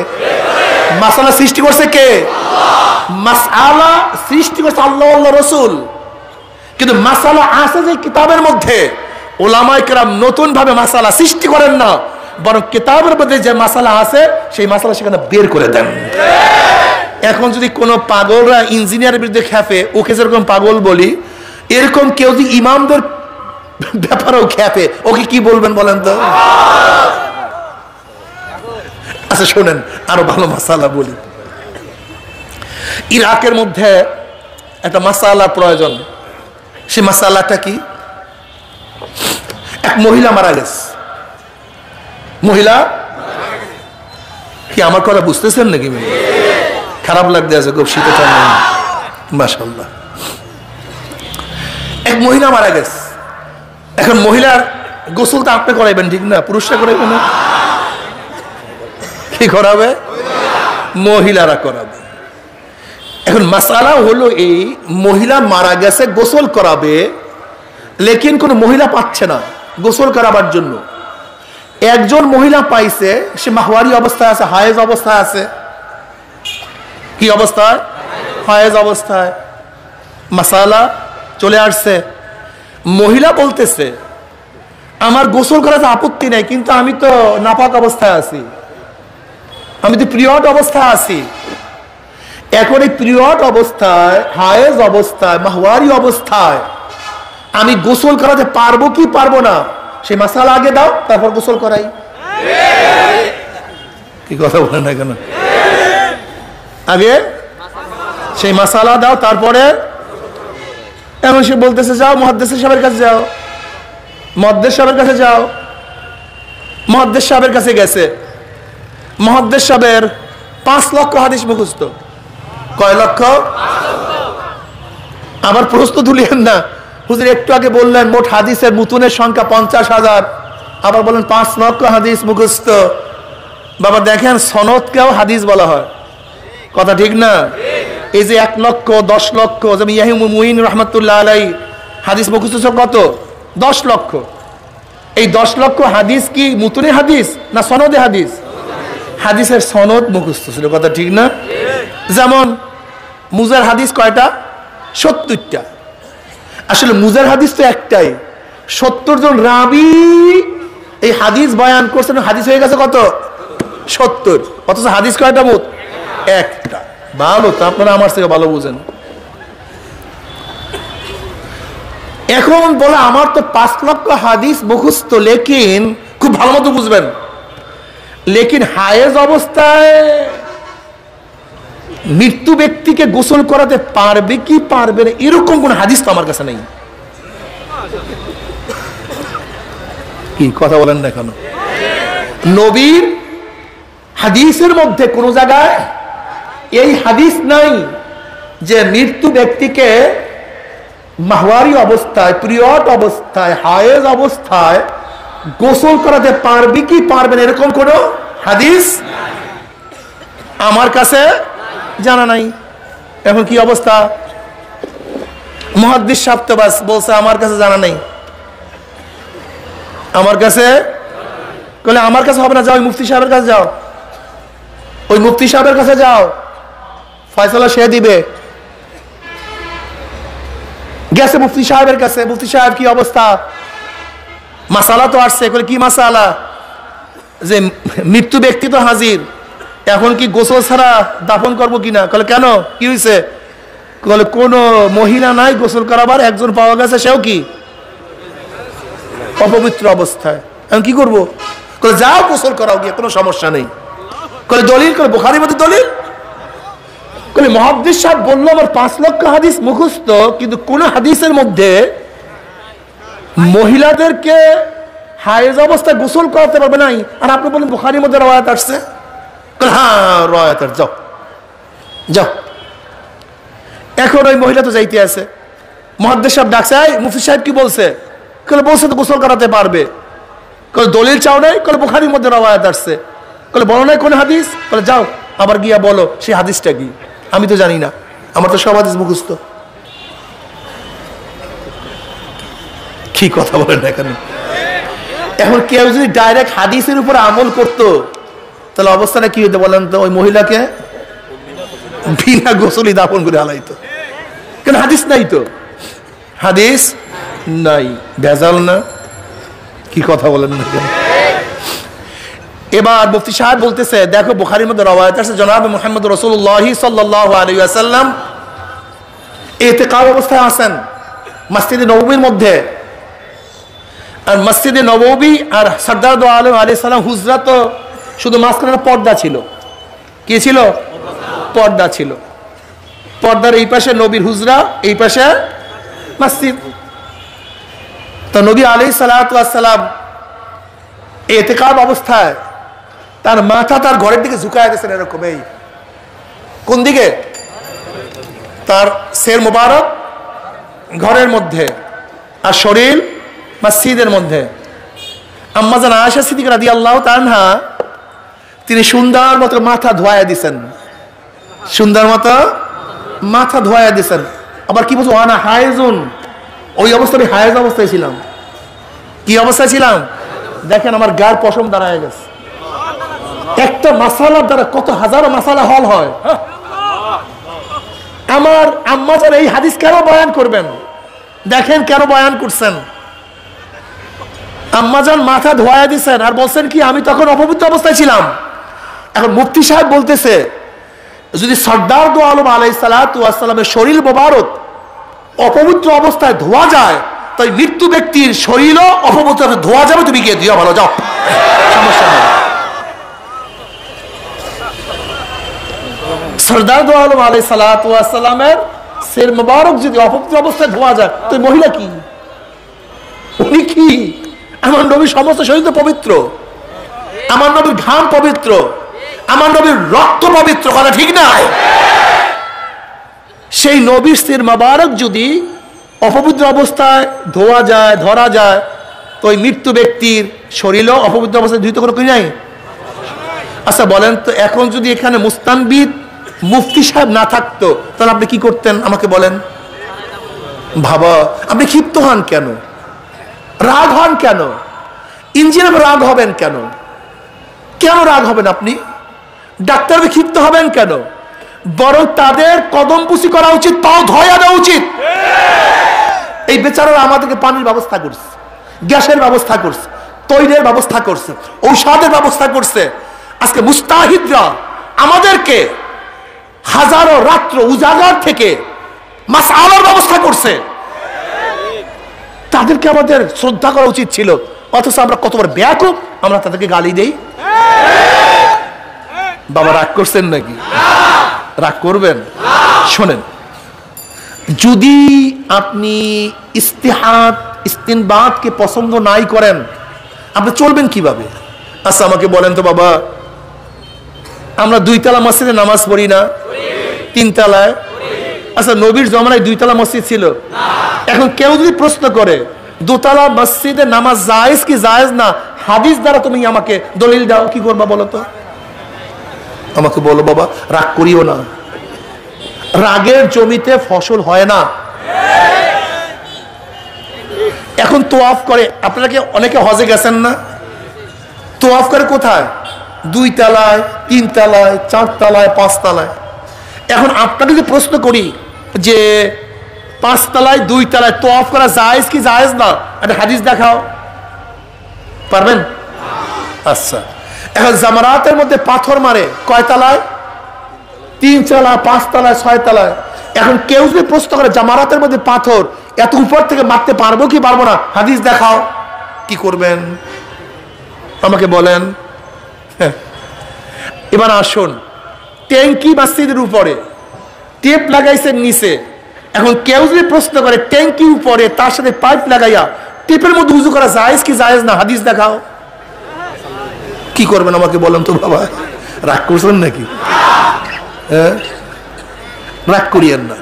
Speaker 1: মাসালা সৃষ্টি করছে কে? মাসআলা সৃষ্টি করছে আল্লাহ আল্লাহ রসুল। কিন্তু মাসালা আছে যে কিতাবের মধ্যে, ওলামায়ে কেরাম নতুন ভাবে মাসালা সৃষ্টি করেন না, বরং কিতাবের মধ্যে যে মাসালা আছে সেই মাসালা সেখানে বের করে দেন। এখন যদি কোনো পাগলরা ইঞ্জিনিয়ারের বিরুদ্ধে খেপে, ওকে যেরকম পাগল বলি, এরকম কেউ যদি ইমামদের ব্যাপারেও খেপে, ওকে কি বলবেন বলেন তো? আচ্ছা শোনেন, আরো ভালো মাসালা বলি। ইরাকের মধ্যে একটা মাসালার প্রয়োজন। সে মাসালাটা কি? এক মহিলা মারা গেছে। মহিলা কি আমার কথা বুঝতেছেন নাকি? খারাপ লাগতে আছে খুব, শীতে ঠান্ডা। মাশাআল্লাহ, এক মহিলা মারা গেছে। এখন মহিলার গোসলটা আপনি করাইবেন, ঠিক না? পুরুষরা করাইবে না? কি করাবে? মহিলারা করাবে। এখন মাসালা হলো এই, মহিলা মারা গেছে, গোসল করাবে, লেকিন কোন মহিলা পাচ্ছে না গোসল করাবার জন্য। একজন মহিলা পাইছে, সে মাহওয়ারি অবস্থায় আছে, হায়েজ অবস্থায় আছে। কি অবস্থায়? হায়েজ অবস্থায়। মাসালা চলে আসছে। মহিলা বলতেছে আমার গোসল করাতে আপত্তি নেই, কিন্তু আমি তো নাপাক অবস্থায় আছি, আমি তো পিরিয়ড অবস্থায় আছি। এখন এই পিরিয়ড অবস্থায়, হায়েজ অবস্থায়, মাহওয়ারি অবস্থায় আমি গোসল করাতে পারবো কি পারবো না, সেই মাসালা আগে দাও, তারপর গোসল করাই। কি কথা বলেন না কেন? আগে সেই মাসালা দাও, তারপরে। এখন সে বলতেছে যাও মুহাদ্দিস সাহেবের কাছে যাও, মুহাদ্দিস সাহেবের কাছে যাও। মুহাদ্দিস সাহেবের কাছে গেছে, মুহাদ্দিস সাহেবের 5 লক্ষ হাদিস মুখস্থ। কয় লক্ষ? আবার প্রশ্ন তুলিয়েন না, হুজুর একটু আগে বললেন মোট হাদিসের মুতুনের সংখ্যা 50,000, আবার বলেন 5 লক্ষ হাদিস মুখস্থ। বাবা দেখেন, সনদকেও হাদিস বলা হয়, কথা ঠিক না? এই যে 1 লক্ষ, 10 লক্ষ, যেমন ইয়াহিয়া মুঈন রহমাতুল্লাহ আলাইহি হাদিস মুখস্থ কত? 10 লক্ষ। এই 10 লক্ষ হাদিস কি মুতুনে হাদিস না সনদে হাদিস? হাদিসের সনদ মুখস্থ ছিল, কথা ঠিক না? যেমন মুজার হাদিস কয়টা? 70টা। আসলে মুজার হাদিস তো একটাই, 70 জন রাবি এই হাদিস বয়ান করছেন, হাদিস হয়ে গেছে কত? 70। অথচ হাদিস কয়টা? মোট একটা। ভালো তো, আপনারা আমার থেকে ভালো বুঝেন। এখন বলে আমার তো 5 লক্ষ হাদিস মুখস্থ, লেকিন খুব ভালো মতো বুঝবেন, লেকিন হায়েজ অবস্থায় মৃত্যু ব্যক্তিকে গোসল করাতে পারবে কি পারবে না, এরকম কোন হাদিস তো আমার কাছে নেই। কি কথা বলেন না কেন? নবীর হাদিসের মধ্যে কোন জায়গায় এই হাদিস নাই যে মৃত্যু ব্যক্তিকে মাহওয়ারি অবস্থায়, পিরিয়ড অবস্থায়, হায়েজ অবস্থায় গোসল করাতে পারবে কি পারবে না, এরকম কোন হাদিস আমার কাছে জানা নাই। এখন কি অবস্থা? মুহাদ্দিস সাহেব তো বাস বলছে আমার কাছে জানা নেই, আমার কাছে। বলে আমার কাছে হবে না, যাও মুফতি সাহেবের কাছে যাও, ওই মুফতি সাহেবের কাছে যাও, ফয়সালা সে দিবে। গেছে মুফতি সাহেবের কাছে, মুফতি সাহেব কি অবস্থা? মাসালা তো আসছে। কি মাসালা? যে মৃত্যু ব্যক্তি তো হাজির, এখন কি গোসল ছাড়া দাফন করবো কিনা? কেন, কি হয়েছে? কোন মহিলা নাই গোসল করাবার, একজন পাওয়া গেছে, সেও কি অপবিত্র অবস্থায়। এখন কি করবো? যাও গোসল করাও গিয়ে, কোনো সমস্যা নেই। দলিল? বুখারীর মধ্যে দলিল? মুহাদ্দিস সাহেব বললো আমার 5 লক্ষ হাদিস মুখস্থ, কিন্তু কোন হাদিসের মধ্যে মহিলাদেরকে হায়েজ অবস্থায় গোসল করাতে পারবে নাই। আর আপনি বলেন বুখারীর মধ্যে রওয়ায়াত আসছে। হ্যাঁ রওয়ায়াত, যাও যাও। এখন ওই মহিলা তো যাইতে আছে, মুহাদ্দিস সাহেব ডাকছে, মুফতি সাহেব কি বলছে? বলছে তো গোসল করাতে পারবে। দলিল চাও নাই? বুখারীর মধ্যে রওয়ায়াত আসছে। বলো নাই কোন হাদিস? যাও আবার গিয়া বলো সেই হাদিসটা কি, আমি তো জানি না, আমার তো সব হাদিস মুখস্থ। কি কথা বলেন এখানে? এখন কেউ যদি ডাইরেক্ট হাদিসের উপর আমল করতো, তাহলে অবস্থাটা কি হতো বলেন তো? ওই মহিলাকে বিনা গোসলই দাফন করে হালাইতো। কেন? হাদিস নাই তো, হাদিস নাই, ভেজাল না? কি কথা বলেন না কেন? এবার মুফতি সাহেব বলতেছে, দেখো বুখারীর মধ্যে রওয়ায়াত আছে, জনাব মুহাম্মদ রাসূলুল্লাহ সাল্লাল্লাহু আলাইহি ওয়াসাল্লাম ইতিকাফ অবস্থায় আছেন মসজিদে নববীর মধ্যে। আর মসজিদে নববী আর সরদার দো আলম আলাইহিস সালাম হুজরা তো শুধু মাঝখানে পর্দা ছিল। কি ছিল? পর্দা ছিল। পর্দার এই পাশে নবীর হুজরা, এই পাশে মসজিদ। তো নবী আলাইহিস সালাতু ওয়াস সালাম ইতিকাফ অবস্থায় তার মাথা তার ঘরের দিকে ঝুঁকায় দিয়েছেন, এরকম। এই কোন দিকে? তার সের মোবারক ঘরের মধ্যে, আর শরীর মসজিদের মধ্যে। আম্মা জান আয়েশা সিদ্দিকা রাদিয়াল্লাহু তাআলা তিনি সুন্দর মতো মাথা ধোয়া দিয়েছেন, সুন্দর মতো মাথা ধোয়া দিয়েছেন। আবার কি বলছো? আনা হায়েজুন, ওই অবস্থায় হায়েজ অবস্থায় ছিলাম। কি অবস্থায় ছিলাম? দেখেন আমার গায়ের পশম দাঁড়ায় গেছে। একটা মাসালার দ্বারা কত হাজারো মাসালা হল হয়। আমার আম্মা যান এই হাদিস কেন বয়ান করবেন? দেখেন কেন বয়ান করছেন। আম্মা যান মাথা ধোয়া দিচ্ছেন আর বলছেন কি আমি তখন অপবিত্র অবস্থায় ছিলাম। এখন মুফতি সাহেব বলতেছে যদি সর্দার দো আলম আলাইহিস সালাতু ওয়াস সালামের শরীর মোবারক অপবিত্র অবস্থায় ধোয়া যায়, তাই মৃত্যু ব্যক্তির শরীরও অপবিত্র ধোয়া যাবে, তুমি গিয়ে দিও, ভালো যাও, সমস্যা নেই। সরদার দো আলম আলাইহিস সালাতু ওয়াস সালামের শরীর মোবারক যদি অপবিত্র অবস্থায় ধোয়া যায়, তো মহিলা কি? উনি কি? আমার নবীর সমস্ত শরীর তো পবিত্র, আমার নবীর ঘাম পবিত্র, আমার নবীর রক্ত পবিত্র, কথা ঠিক না? সেই নবীর শরীর মোবারক যদি অপবিত্র অবস্থায় ধোয়া যায়, ধরা যায়, তো ওই মৃত্যু ব্যক্তির শরীরও অপবিত্র অবস্থায় ধুইতে কোনো কিছু নাই। আচ্ছা বলেন তো, এখন যদি এখানে মুস্তানবিদ মুফতি সাহেব না থাকতো তাহলে আপনি কি করতেন আমাকে বলেন? ভাবা, আপনি ক্ষিপ্ত হন কেন? রাগ হন কেন? ইঞ্জিনিয়ার রাগ হবেন কেন? কেন রাগ হবেন আপনি? ডাক্তার ক্ষিপ্ত হবেন কেন? বরং তাদের কদম পুষি করা উচিত, পাও ধোয়া দেওয়া উচিত। এই বেচারারা আমাদেরকে পানির ব্যবস্থা করছে, গ্যাসের ব্যবস্থা করছে, তৈলের ব্যবস্থা করছে, ঔষধের ব্যবস্থা করছে। আজকে মুস্তাহিদরা আমাদেরকে হাজারো রাত্র উজাগার থেকে মাসআলার ব্যবস্থা করছে। তাদেরকে আমাদের শ্রদ্ধা করা উচিত ছিল, অথচ আমরা কতবার বেয়াকুব, আমরা তাদেরকে গালি দেই। বাবা রাগ করছেন নাকি? রাগ করবেন? শোনেন, যদি আপনি ইস্তিহাদ ইস্তিনবাতকে পছন্দ নাই করেন, আপনি চলবেন কিভাবে? আচ্ছা আমাকে বলেন তো বাবা, আমরা 2 তলা মসজিদে নামাজ পড়ি না? 3 তলায়? আচ্ছা নবীর জমানায় 2 তলা মসজিদ ছিল? এখন কেউ যদি প্রশ্ন করে 2 তলা মসজিদে নামাজ জায়েজ কি জায়েজ না, হাদিস দ্বারা তুমি আমাকে দলিল দাও, কি করবা বলো তো? আমাকে বলো বাবা, রাগ করিও না, রাগের জমিতে ফসল হয় না। এখন তোয়াফ করে, আপনারা কি অনেকে হজে গেছেন না? তোয়াফ করে কোথায়? 2 তলায়, 3 তলায়, 4 তলায়, 5 তলায়। এখন আপনাকে যদি প্রশ্ন করি যে 5 তলায় 2 তলায় তোয়াফ করা জায়েজ কি জায়েজ না, একটা হাদিস দেখাও, পারবেন? আচ্ছা, এখন জামারাতের মধ্যে পাথর মারে কয় তলায়? 3 তলা, 5 তলায়, 6 তলায়। এখন কেউ যদি প্রশ্ন করে জামারাতের মধ্যে পাথর এত উপর থেকে মারতে পারবো কি পারবো না, হাদিস দেখাও, কি করবেন আমাকে বলেন? এবার আসুন, ট্যাঙ্কি মসজিদের উপরে টেপ লাগাইছে নিচে, এখন কেউ যদি প্রশ্ন করে ট্যাঙ্কি উপরে তার সাথে পাইপ লাগাইয়া টেপের মধ্যে উজু করা জায়েজ কি জায়েজ না, হাদিস দেখাও, কি করবেন আমাকে বলেন তো বাবা? রাগ করছেন নাকি? রাগ করিয়েন না।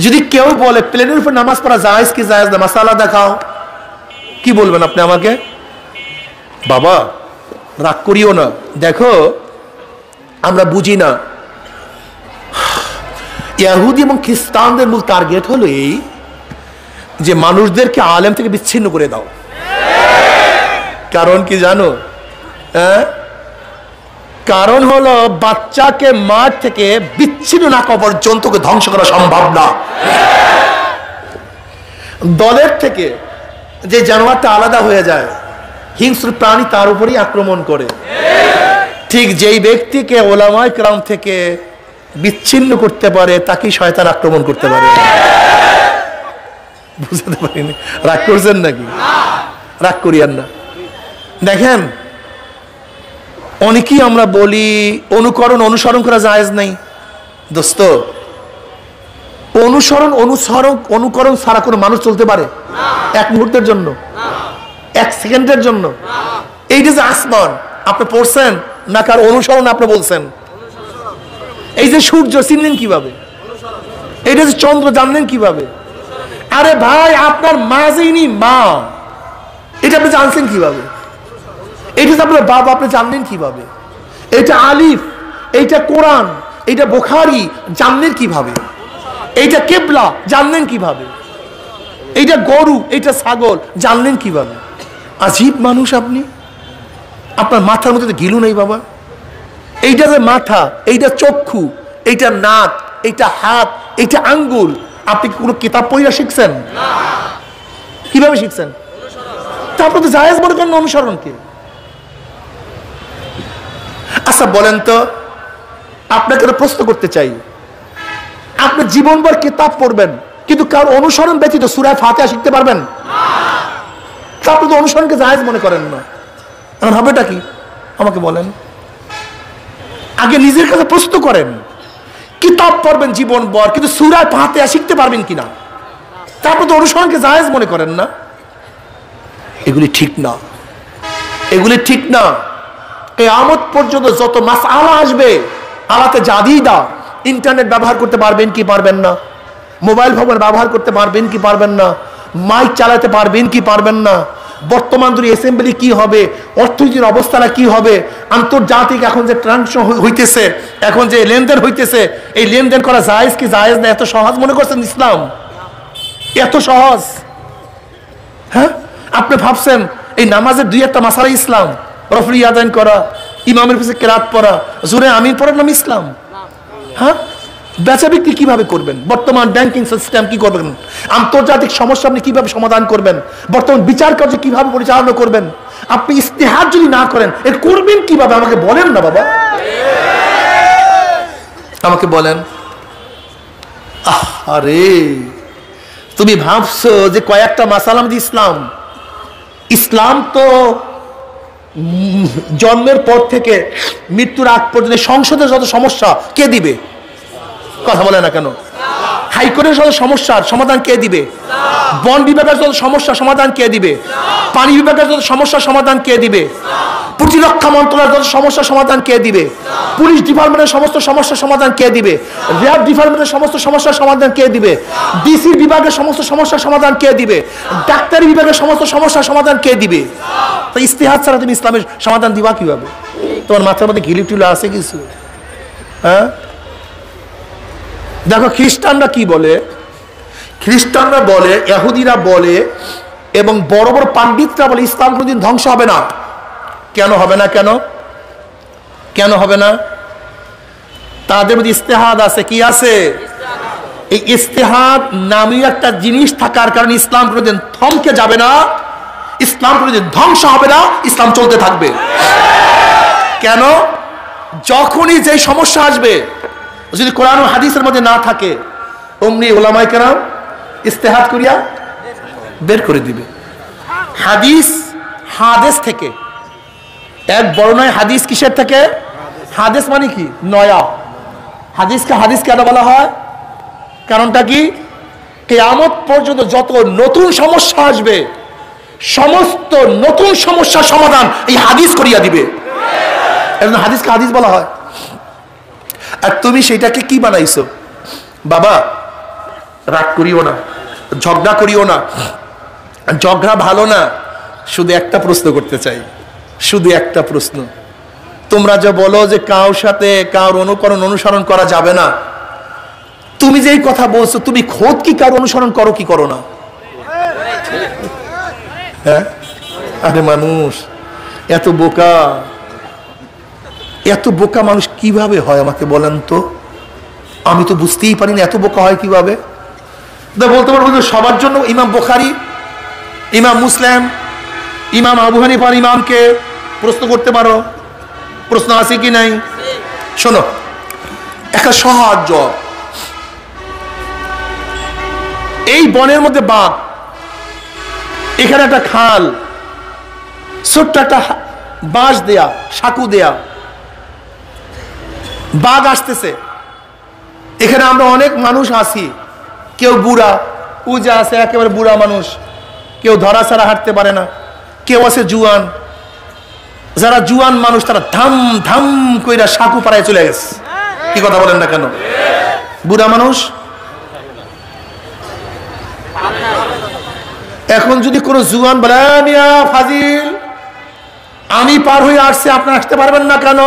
Speaker 1: যদি কেউ বলে প্লেনের উপর নামাজ পড়া জায়েজ কি জায়েজ না, মাসালা দেখাও, কি বলবেন আপনি আমাকে? বাবা রাগ করিও না, দেখো আমরা বুঝি না। ইহুদি এবং খ্রিস্টানদের মূল টার্গেট হলো এই যে মানুষদেরকে আলেম থেকে বিচ্ছিন্ন করে দাও। কারণ কি জানো? কারণ হলো বাচ্চাকে মা থেকে বিচ্ছিন্ন না করা পর্যন্ত ধ্বংস করা সম্ভব না। দলের থেকে যে জানোয়ারটা আলাদা হয়ে যায়, হিংস্র প্রাণী তার উপরেই আক্রমণ করে। ঠিক যেই ব্যক্তিকে ওলামায়ে কেরাম থেকে বিচ্ছিন্ন করতে পারে তাকে শয়তান আক্রমণ করতে পারে। বুঝতে পারিনি? রাগ করছেন নাকি? রাগ করিয়েন না। দেখেন অনেকেই আমরা বলি অনুসরণ করা জায়েজ নাই। দোস্ত, অনুকরণ ছাড়া কোনো মানুষ চলতে পারে? এক মুহূর্তের জন্য, 1 সেকেন্ডের জন্য? এইটা যে আসমান আপনি পড়ছেন না, কার অনুসরণ আপনি বলছেন? এই যে সূর্য চিনলেন কিভাবে? এইটা যে চন্দ্র জানলেন কিভাবে? আরে ভাই আপনার মা যিনি মা, এটা আপনি জানছেন কিভাবে? এটা যে আপনার বাবা, আপনি জানলেন কিভাবে? এটা আলিফ, এইটা কোরআন, এইটা বুখারী জানলেন কিভাবে? এইটা কিবলা জানলেন কিভাবে? এইটা গরু, এইটা ছাগল জানলেন কিভাবে? আজীব মানুষ আপনি। আপনার মাথার মধ্যে গিলু নেই বাবা। এইটা যে মাথা, এইটা চক্ষু, এইটা নাক, এইটা হাত, এইটা আঙ্গুল, আপনি কি কোনো কিতাব পড়া শিখছেন? কিভাবে শিখছেন? তা আপনি তো জায়েজ মনে করেন অনুসরণকে। আচ্ছা বলেন তো, আপনাকে প্রশ্ন করতে চাই, আপনি জীবনভর কিতাব পড়বেন কিন্তু কার অনুসরণ ব্যতীত সূরা ফাতিহা শিখতে পারবেন? তা আপনি তো অনুসরণকে জায়েজ মনে করেন না। এখন হবেটা কি আমাকে বলেন? আগে নিজের কাছে প্রশ্ন করেন, কিতাব পড়বেন জীবনভর কিন্তু সূরা ফাতিহা শিখতে পারবেন কিনা? তারপর তো অনুসরণকে জায়েজ মনে করেন না। এগুলি ঠিক না, এগুলি ঠিক না। কিয়ামত পর্যন্ত যত মাসআলা আসবে, আলাতে জাদিদা, ইন্টারনেট ব্যবহার করতে পারবেন কি পারবেন না, মোবাইল ফোন ব্যবহার করতে পারবেন কি পারবেন না, মাইক চালাতে পারবেন কি পারবেন না, বর্তমান দুই অ্যাসেম্বলি কি হবে, অর্থনীতির অবস্থাটা কি হবে, আন্তর্জাতিক এখন যে ট্রানজাকশন হইতেছে, এখন যে লেনদেন হইতেছে, এই লেনদেন করা জায়েজ কি জায়েজ না? এত সহজ মনে করছেন ইসলাম? এত সহজ? হ্যাঁ, আপনি ভাবছেন এই নামাজের দুই একটা মাসালা ইসলাম? রফরি আদান করা, ইমামের পিছনে কেরাত পড়া, জোরে আমিন পড়ার নাম ইসলাম? হ্যাঁ, বেচা বিক্রি কিভাবে করবেন? বর্তমান ব্যাংকিং সিস্টেম কি করবেন? আন্তর্জাতিক সমস্যা আপনি কিভাবে সমাধান করবেন? বর্তমান বিচার কার্য কিভাবে পরিচালনা করবেন? আপনি ইস্তেহাদ যদি না করেন, এর করবেন কিভাবে? আমাকে বলেন না বাবা, আমাকে বলেন। আরে তুমি ভাবছো যে কয়েকটা মাসালাম যে ইসলাম, ইসলাম তো জন্মের পর থেকে মৃত্যুর আগ পর্যন্ত সংসদের যত সমস্যা কে দিবে? কথা বলে না কেন? হাইকোর্টের যত সমস্যার সমাধান কে দিবে? বন বিভাগের যত সমস্যা সমাধান কে দিবে? পানি বিভাগের যত সমস্যার সমাধান কে দিবে? প্রতিরক্ষা মন্ত্রণালয়ের যত সমস্যার সমাধান কে দিবে? পুলিশ ডিপার্টমেন্টের সমস্ত সমস্যার সমাধান কে দিবে? র্যাব ডিপার্টমেন্টের সমস্ত সমস্যার সমাধান কে দিবে? ডিসি বিভাগের সমস্ত সমস্যার সমাধান কে দিবে? ডাক্তারি বিভাগের সমস্ত সমস্যার সমাধান কে দিবে? তো ইস্তেহাদ ছাড়া তুমি ইসলামের সমাধান দিবা কিভাবে? তোমার মাথার মধ্যে ঘিলি টুলি আছে কিছু? হ্যাঁ, দেখো খ্রিস্টানরা কি বলে, খ্রিস্টানরা বলে, ইহুদিরা বলে, এবং বড় বড় পণ্ডিতরা বলে ইসলাম কোনদিন ধ্বংস হবে না। কেন হবে না? কেন কেন হবে না? তাদের মধ্যে ইস্তেহাদ আছে। কি আছে? এই ইস্তেহাদ নামী একটা জিনিস থাকার কারণে ইসলাম কোনদিন থমকে যাবে না, ইসলাম কোনদিন ধ্বংস হবে না, ইসলাম চলতে থাকবে। কেন? যখনই যে সমস্যা আসবে, যদি কোরআন ও হাদিসের মধ্যে না থাকে, অমনি উলামায়ে কেরাম ইস্তেহাদ করিয়া বের করে দিবে। হাদিস হাদিস থেকে, এক বড় নয় হাদিস কিসের থেকে? হাদিস মানে কি? নয়া। হাদিসকে হাদিস কেন বলা হয়? কারণটা কি? কিয়ামত পর্যন্ত যত নতুন সমস্যা আসবে, সমস্ত নতুন সমস্যার সমাধান এই হাদিস করিয়া দিবে। এজন্য হাদিসকে হাদিস বলা হয়। আর তুমি সেটাকে কি বানাইছো? বাবা রাগ করিও না, ঝগড়া করিও না, ঝগড়া ভালো না। শুধু একটা প্রশ্ন করতে চাই, শুধু একটা প্রশ্ন। তোমরা যে বলো যে কারোর সাথে কারোর অনুকরণ অনুসরণ করা যাবে না, তুমি যেই কথা বলছো, তুমি খোদ কি কারোর অনুসরণ করো কি করো না? হ্যাঁ, আরে মানুষ এত বোকা, এত বোকা মানুষ কিভাবে হয় আমাকে বলেন তো? আমি তো বুঝতেই পারি না এত বোকা হয় কিভাবে। বলতে পারবো সবার জন্য ইমাম বুখারী, ইমাম মুসলিম, ইমাম আবু হানিফার ইমামকে প্রশ্ন করতে পারো, প্রশ্ন আছে কি নাই? শোনো, একটা সহজ জব। এই বনের মধ্যে বাঘ, এখানে একটা খাল, ছোট্ট একটা বাঁশ দেয়া, সাঁকু দেয়া, বাঘ আসতেছে। এখানে আমরা অনেক মানুষ আছি, কেউ বুড়া, পূজা আছে একেবারে বুড়া মানুষ, কেউ ধরা ছাড়া হাঁটতে পারে না, কেউ আছে জুয়ান। যারা জুয়ান মানুষ তারা ধাম ধাম কইরা সাঁকু পাড়ায় চলে গেছে। কি কথা বলেন না কেন? বুড়া মানুষ এখন যদি কোনো জুয়ান বলে মিয়া ফাজিল আমি পার হয়ে আসছি, আপনি আসতে পারবেন না কেন?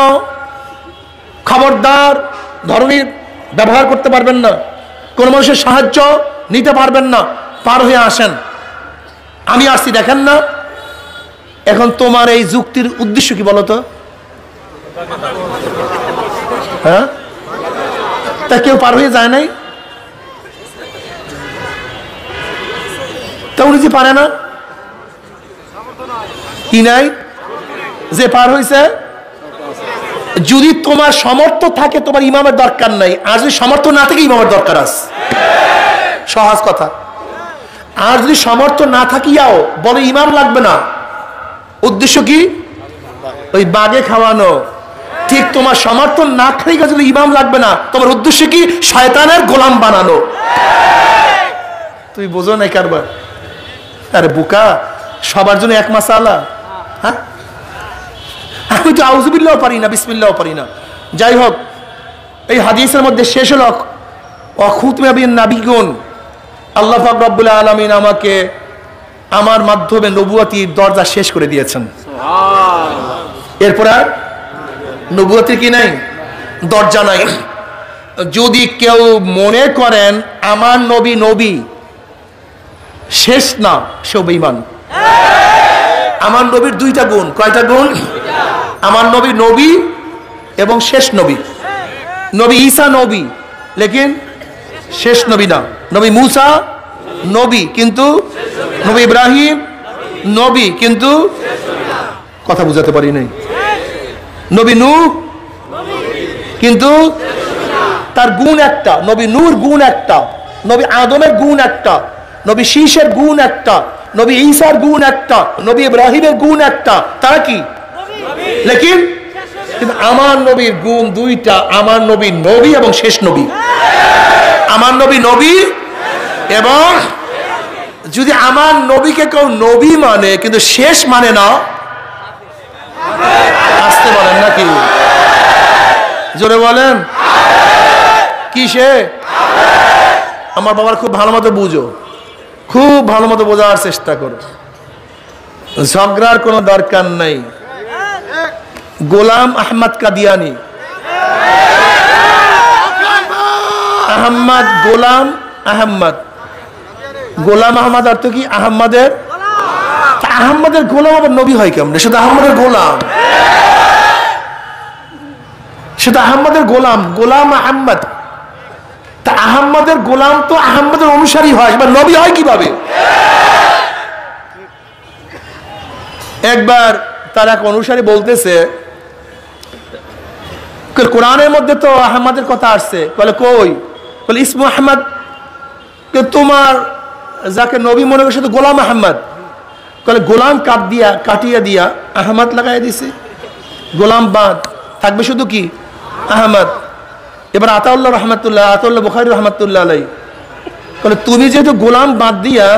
Speaker 1: খবরদার, ধরনের ব্যবহার করতে পারবেন না, কোন মানুষের সাহায্য নিতে পারবেন না, পার হয়ে আসেন, আমি আসছি দেখেন না। এখন তোমার এই যুক্তির উদ্দেশ্য কি বলো তো? হ্যাঁ, তা কেউ পার হয়ে যায় নাই? তা উনি যে পারে না, কি নাই যে পার হয়েছে? যদি তোমার সামর্থ্য থাকে তোমার ইমামের দরকার নাই, আর যদি সামর্থ্য না থাকে ইমামের দরকার আছে। সহজ কথা। আর যদি সামর্থ্য না থাকিয়াও বলে ইমাম লাগবে না, উদ্দেশ্য কি? ওই বাগে খাওয়ানো। ঠিক তোমার সমর্থন না থাকে যদি ইমাম লাগবে না, তোমার উদ্দেশ্য কি? শয়তানের গোলাম বানানো। তুই বোঝো না কারবার? আরে বোকা, সবার জন্য এক মাসালা? হ্যাঁ, আমি তো আউযুবিল্লাহ পারি না, বিসমিল্লাহ পারি না। যাই হোক, এই হাদিসের মধ্যে শেষ হল অখুতমে বিন নাবিগুন, আল্লাহ পাক রব্বুল আলামিন আমাকে আমার মাধ্যমে নবুয়তির দরজা শেষ করে দিয়েছেন। এরপর আর নবুয়তির কি নাই? দরজা নাই। যদি কেউ মনে করেন আমার নবী নবী শেষ না, সে বেঈমান। আমার নবীর দুইটা গুণ। কয়টা গুণ? আমার নবী নবী এবং শেষ নবী। নবী ঈসা নবী, লেকিন শেষ নবী না। নবী মুসা নবী, কিন্তু নবী ইব্রাহিম নবী, কিন্তু কথা বুঝাতে পারি নাই। নবী নূহ কিন্তু তার গুণ একটা, নবী নূর গুণ একটা, নবী আদমের গুণ একটা, নবী শীষের গুণ একটা, নবী ঈসার গুণ একটা, নবী ইব্রাহিমের গুণ একটা। তারা কি? লেকিন কিন্তু আমার নবীর গুণ দুইটা। আমার নবী নবী এবং শেষ নবী। আমার নবী নবী এবং যদি আমার নবীকে কেউ নবী মানে কিন্তু শেষ মানে না, আসতে বলেন নাকি? জোরে বলেন কিসে? আমার বাবার খুব ভালো মতো বুঝো, খুব ভালো মতো বোঝার চেষ্টা করো। ঝগড়ার কোনো দরকার নাই। গোলাম আহমদ কাদিয়ানি, আহম্মদ গোলাম আহম্মদ, গোলাম আহমদ অর্থ কি? আহম্মদের। আহম্মদের গোলাম আবার নবী হয় কেমন? সেটা আহম্মদের গোলাম, সেটা আহম্মদের গোলাম, গোলাম আহম্মদ। তা আহম্মদের গোলাম তো আহম্মদের অনুসারী হয়, এবার নবী হয় কিভাবে? একবার তার এক অনুসারী বলতেছে, কোরআনের মধ্যে তো আহম্মদের কথা আসছে। বলে কই? বলে ইসমু আহমদ। তোমার যাকে নবী মনে করছে তো গোলাম আহমদ। বলে গোলাম কাটিয়ে দিয়া আহমদ লাগাই দিছে, গোলাম বাদ থাকবে শুধু কি? আহমদ। এবার আতাউল্লাহ রহমতুল্লাহ, আতাউল্লাহ বুখারী রহমতুল্লাহ আলাই বলে তুমি যেহেতু গোলাম বাদ দিয়া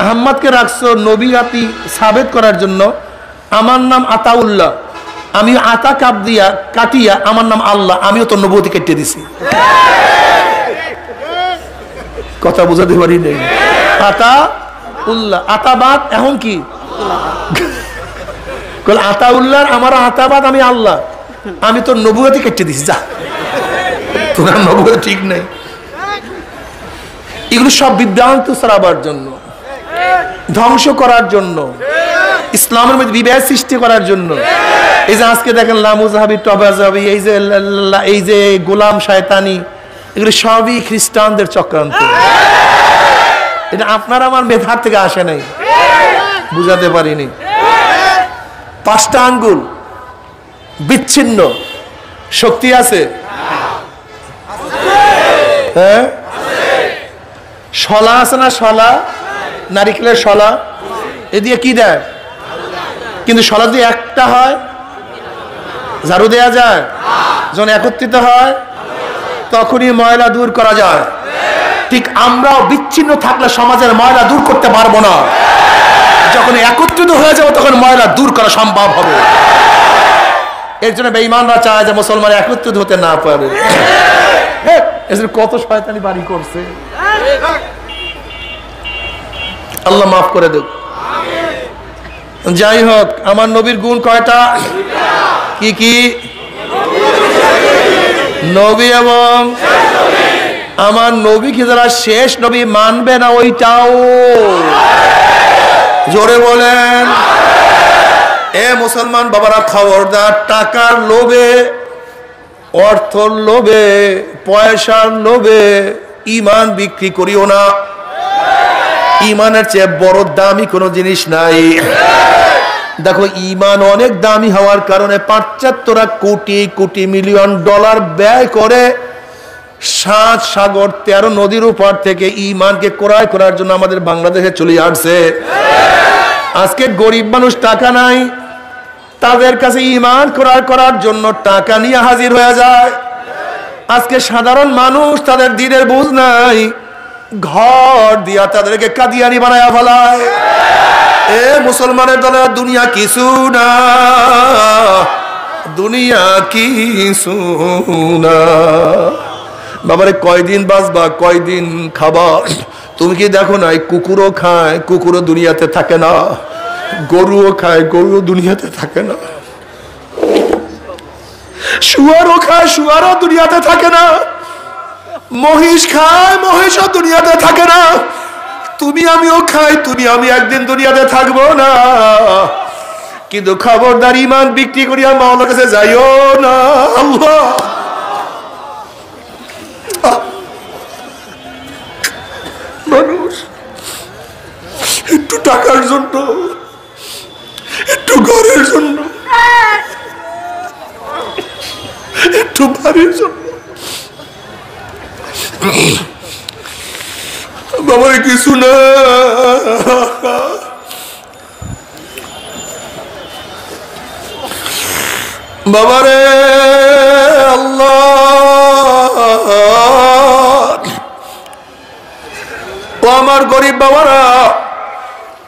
Speaker 1: আহম্মদকে রাখছো নবীরাতি সাবেত করার জন্য, আমার নাম আতাউল্লাহ, আমি আতা কাপ দিয়া কাটিয়া আমার নাম আল্লাহ, আমিও তো নবুয়তি কেটে দিছি। কথা বুঝাতে পারি নাই? আতা উল্লাহ, আতাবাদ এখন কি? আতা উল্লাহ আমার আতাবাদ, আমি আল্লাহ, আমি তো নবুয়তি কেটে দিছি। যা, তোমার নবুয়তি ঠিক নাই। এগুলো সব বিভ্রান্ত ছড়াবার জন্য, ধ্বংস করার জন্য, ইসলামের মধ্যে বিভেদ সৃষ্টি করার জন্য। এই যে আজকে দেখেন লামুজাহাবি, টবাজাবি, এই যে গোলাম শয়তানি, এগুলো সবই খ্রিস্টানদের চক্রান্ত। এটা আপনার আমার মেধার থেকে আসে নাই, বুঝাতে পারিনি। 5টা আঙ্গুল বিচ্ছিন্ন শক্তি আছে? হ্যাঁ, শলা আছে না? শলা, নারিকেলের শলা, এ দিয়ে কি দেয়? কিন্তু শলা দিয়ে একটা হয়, ঝাড়ু দেয়া যায়। যখন একত্রিত হয় তখনই ময়লা দূর করা যায়। ঠিক আমরাও বিচ্ছিন্ন থাকলে সমাজের ময়লা দূর করতে পারবো না। যখন একত্রিত হয়ে যাবো তখন ময়লা দূর করা সম্ভব হবে। এর জন্য বেঈমানরা চায় যে মুসলমান একত্রিত হতে না পারে। এজন্য কত শয়তানি বাড়ি করছে, আল্লাহ মাফ করে দেব। যাই হোক, আমার নবীর গুণ কয়টা? কি কি? নবী এবং আমার নবীকে যারা শেষ নবী মানবে না, ওইটাও জোরে বলেন। এ মুসলমান বাবারা খবরদার, টাকার লোভে, অর্থর লোভে, পয়সার লোভে ঈমান বিক্রি করিও না। ঈমানের চেয়ে বড় দামি কোনো জিনিস নাই। দেখো, ঈমান অনেক দামি হওয়ার কারণে পাশ্চাত্যরা কোটি কোটি মিলিয়ন ডলার ব্যয় করে 7 সাগর 13 নদীর উপর থেকে ঈমানকে ক্রয় করার জন্য আমাদের বাংলাদেশে চলে আসছে। আজকে গরিব মানুষ টাকা নাই, তাদের কাছে ঈমান ক্রয় করার জন্য টাকা নিয়ে হাজির হয়ে যায়। আজকে সাধারণ মানুষ, তাদের দিনের বুঝ নাই, ঘর দিয়া তাদেরকে কাদিয়ানি বানায়া ফেলায়। এ মুসলমানের দলে দুনিয়া কিছু না, দুনিয়া কিছু না। বাবারে কয়দিন বাঁচবা, কয়দিন খাবা? তুমি কি দেখো না, কুকুরও খায়, কুকুরও দুনিয়াতে থাকে না। গরুও খায়, গরুও দুনিয়াতে থাকে না। শুয়ারও খায়, শুয়ারও দুনিয়াতে থাকে না। মহিষ খায়, মহিষও দুনিয়াতে থাকে না। তুমি আমিও খাই, তুমি আমি একদিন দুনিয়াতে থাকবো না। কিন্তু খবরদার, ঈমান বিক্রি করিয়া মাওলার কাছে যাইও না। আল্লাহ, মানুষ একটু টাকার জন্য, একটু ঘরের জন্য, একটু বাড়ির জন্য বাবার কিছু না। বাবারে আল্লাহ, ও আমার গরিব বাবারা,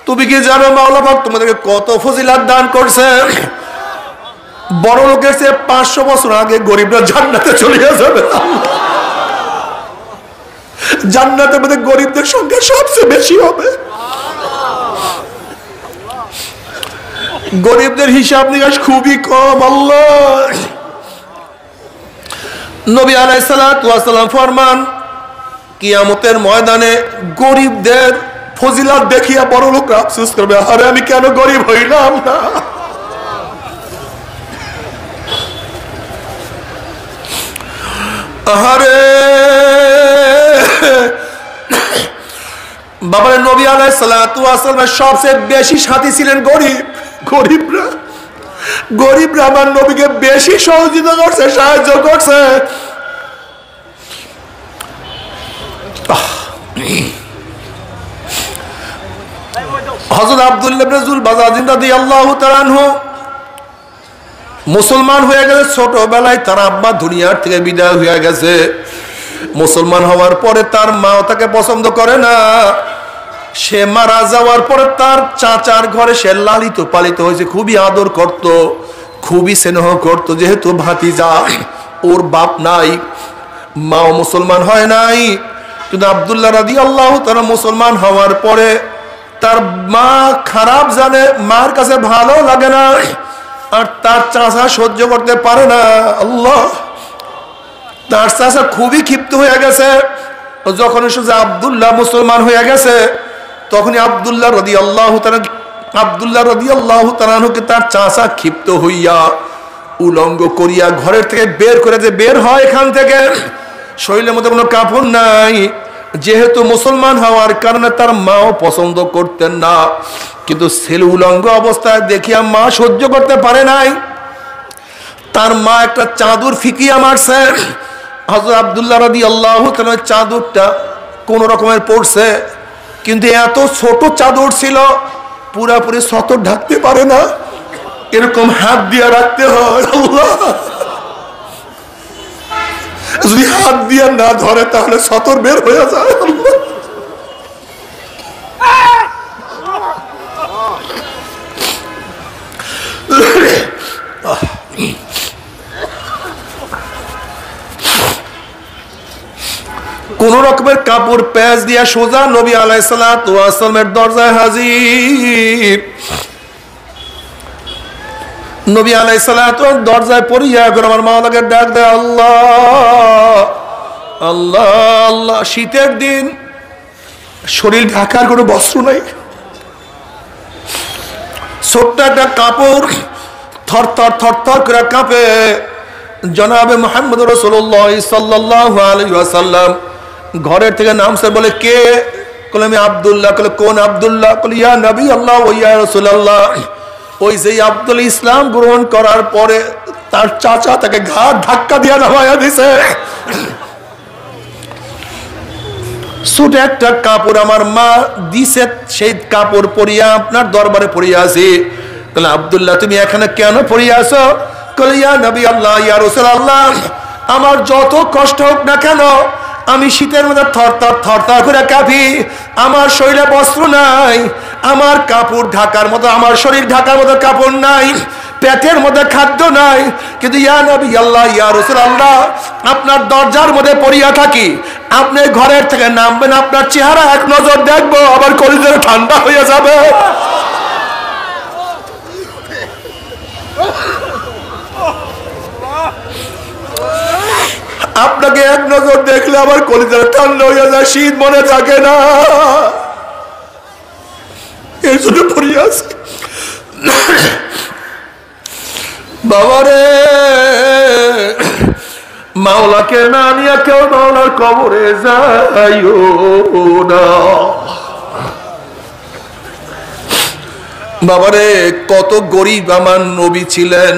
Speaker 1: তুমি কি জানো মাওলা পাক তোমাদেরকে কত ফজিলাত দান করছে? বড় লোকের চেয়ে 500 বছর আগে গরিবরা জান্নাতে চলে যাবে। জান্নাতের মধ্যে গরিবদের সংখ্যা সবচেয়ে বেশি হবে। গরিবদের হিসাব নিকাশ খুবই কম। আল্লাহ, নবী আলাইহিস সালাতু ওয়াস সালাম ফরমান, কিয়ামতের ময়দানে গরিবদের ফজিলত দেখিয়া বড় লোকরা আফসোস করবে, আরে আমি কেন গরিব হইলাম না। আরে বাবার নবী আলাইহিস সালাতু ওয়াস সালামের সবচেয়ে বেশি সাথী ছিলেন গরিব। গরিবরা, গরিবরা আমার নবীকে বেশি সহযোগিতা করছে, সাহায্য করছে। হযরত আব্দুল্লাহ ইবনে যুলবাজার রাদিয়াল্লাহু তাআলা আনহু মুসলমান হয়ে গেছে ছোটবেলায়, তার আব্বা দুনিয়ার থেকে বিদায় হয়ে গেছে। মুসলমান হওয়ার পরে তার মাও তাকে পছন্দ করে না। সে মারা যাওয়ার পরে তার চাচার ঘরে সে লালিত পালিত হয়েছে, খুবই আদর করত, খুবই স্নেহ করত। যেহেতু ভাতিজা, ওর বাপ নাই, মাও মুসলমান হয় নাই। কিন্তু আব্দুল্লাহ রাদিয়াল্লাহু তাআলা মুসলমান হওয়ার পরে তার মা খারাপ জানে, মার কাছে ভালো লাগে না, আর তার চাচা সহ্য করতে পারে না। আল্লাহ, তার চাচা খুবই ক্ষিপ্ত হয়ে গেছে। যখন শুনছে আব্দুল্লাহ মুসলমান হয়ে গেছে, তখনই আব্দুল্লাহ রাদিয়াল্লাহু তাআলাকে তার চাচা ক্ষিপ্ত হইয়া উলঙ্গ করিয়া ঘরের থেকে বের করে, যে বের হয় এখান থেকে, শরীরের মধ্যে কোনো কাপড় নাই। যেহেতু মুসলমান হওয়ার কারণে তার মাও পছন্দ করতেন না, কিন্তু ছেলে উলঙ্গ অবস্থায় দেখিয়া মা সহ্য করতে পারে নাই। তার মা একটা চাদর ফিকিয়া মারছে। হযরত আব্দুল্লাহ রাদিয়াল্লাহু তাআলা চাদরটা কোন রকমের পড়ছে, কিন্তু এত ছোট চাদর ছিল, পুরাপুরি সতর ঢাকতে পারে না, এরকম হাত দিয়ে রাখতে হয়। আল্লাহ, যদি হাত দিয়ে না ধরে তাহলে সতর বের হয়ে যায়। কোন রকমের কাপড় প্যাচ দিয়া সোজা নবী আলাইহিস সালাতু ওয়াস সালামের দরজায় হাজির। নবী আলাইহিস সালাতু দরজায় পড়িয়া আমার মাওলাকে ডাক দেয়, আল্লাহ আল্লাহ আল্লাহ। শীতের দিন, শরীর ঢাকার কোনো বস্ত্র নাই, ছোট্ট একটা কাপড় থর থর থর থর করে কাঁপে। জনাবে মুহাম্মদ রাসূলুল্লাহ সাল্লাল্লাহু আলাইহি ওয়াসাল্লাম ঘরের থেকে নামছে, বলে কে? বলে আমি আব্দুল্লাহ। বলে কোন আব্দুল্লাহ? বলে ইয়া নবী আল্লাহ ওয়া ইয়া রাসূলুল্লাহ। ওই যে আব্দুল ইসলাম গ্রহণ করার পরে তার চাচা তাকে ঘাট ধাক্কা দিয়ে নামায়া দিছে। ছোট একটা কাপড় আমার মা দিছে, সেই কাপড় পরিয়া আপনার দরবারে পড়িয়া আছি। বলে আব্দুল্লাহ তুমি এখানে কেন পড়িয়া আছো? বলে ইয়া নবী আল্লাহ ইয়া রাসূলুল্লাহ, আমার যত কষ্ট হোক না কেন আমি শীতের মধ্যে থরথর থরথর করে কাঁপি। আমার শরীরে বস্ত্র নাই, আমার কাপড় ঢাকার মতো, আমার শরীর ঢাকার মতো কাপড় নাই, পেটের মধ্যে খাদ্য নাই, কিন্তু ইয়া নবী আল্লাহ ইয়া রাসূলুল্লাহ আপনার দরজার মধ্যে পড়িয়া থাকি। আপনি ঘরের থেকে নামবেন, আপনার চেহারা এক নজর দেখবো, আবার কলিজা ঠান্ডা হয়ে যাবে। আপনাকে এক নজর দেখলে আবার কলিজা ঠান্ডা হয়ে যায়, শীত মনে থাকে না, এই জন্য পড়িয়া আছে। বাবারে মাওলাকে না নিয়ে কেউ মাওলার কবরে যাইও না। বাবারে কত গরিব আমার নবী ছিলেন।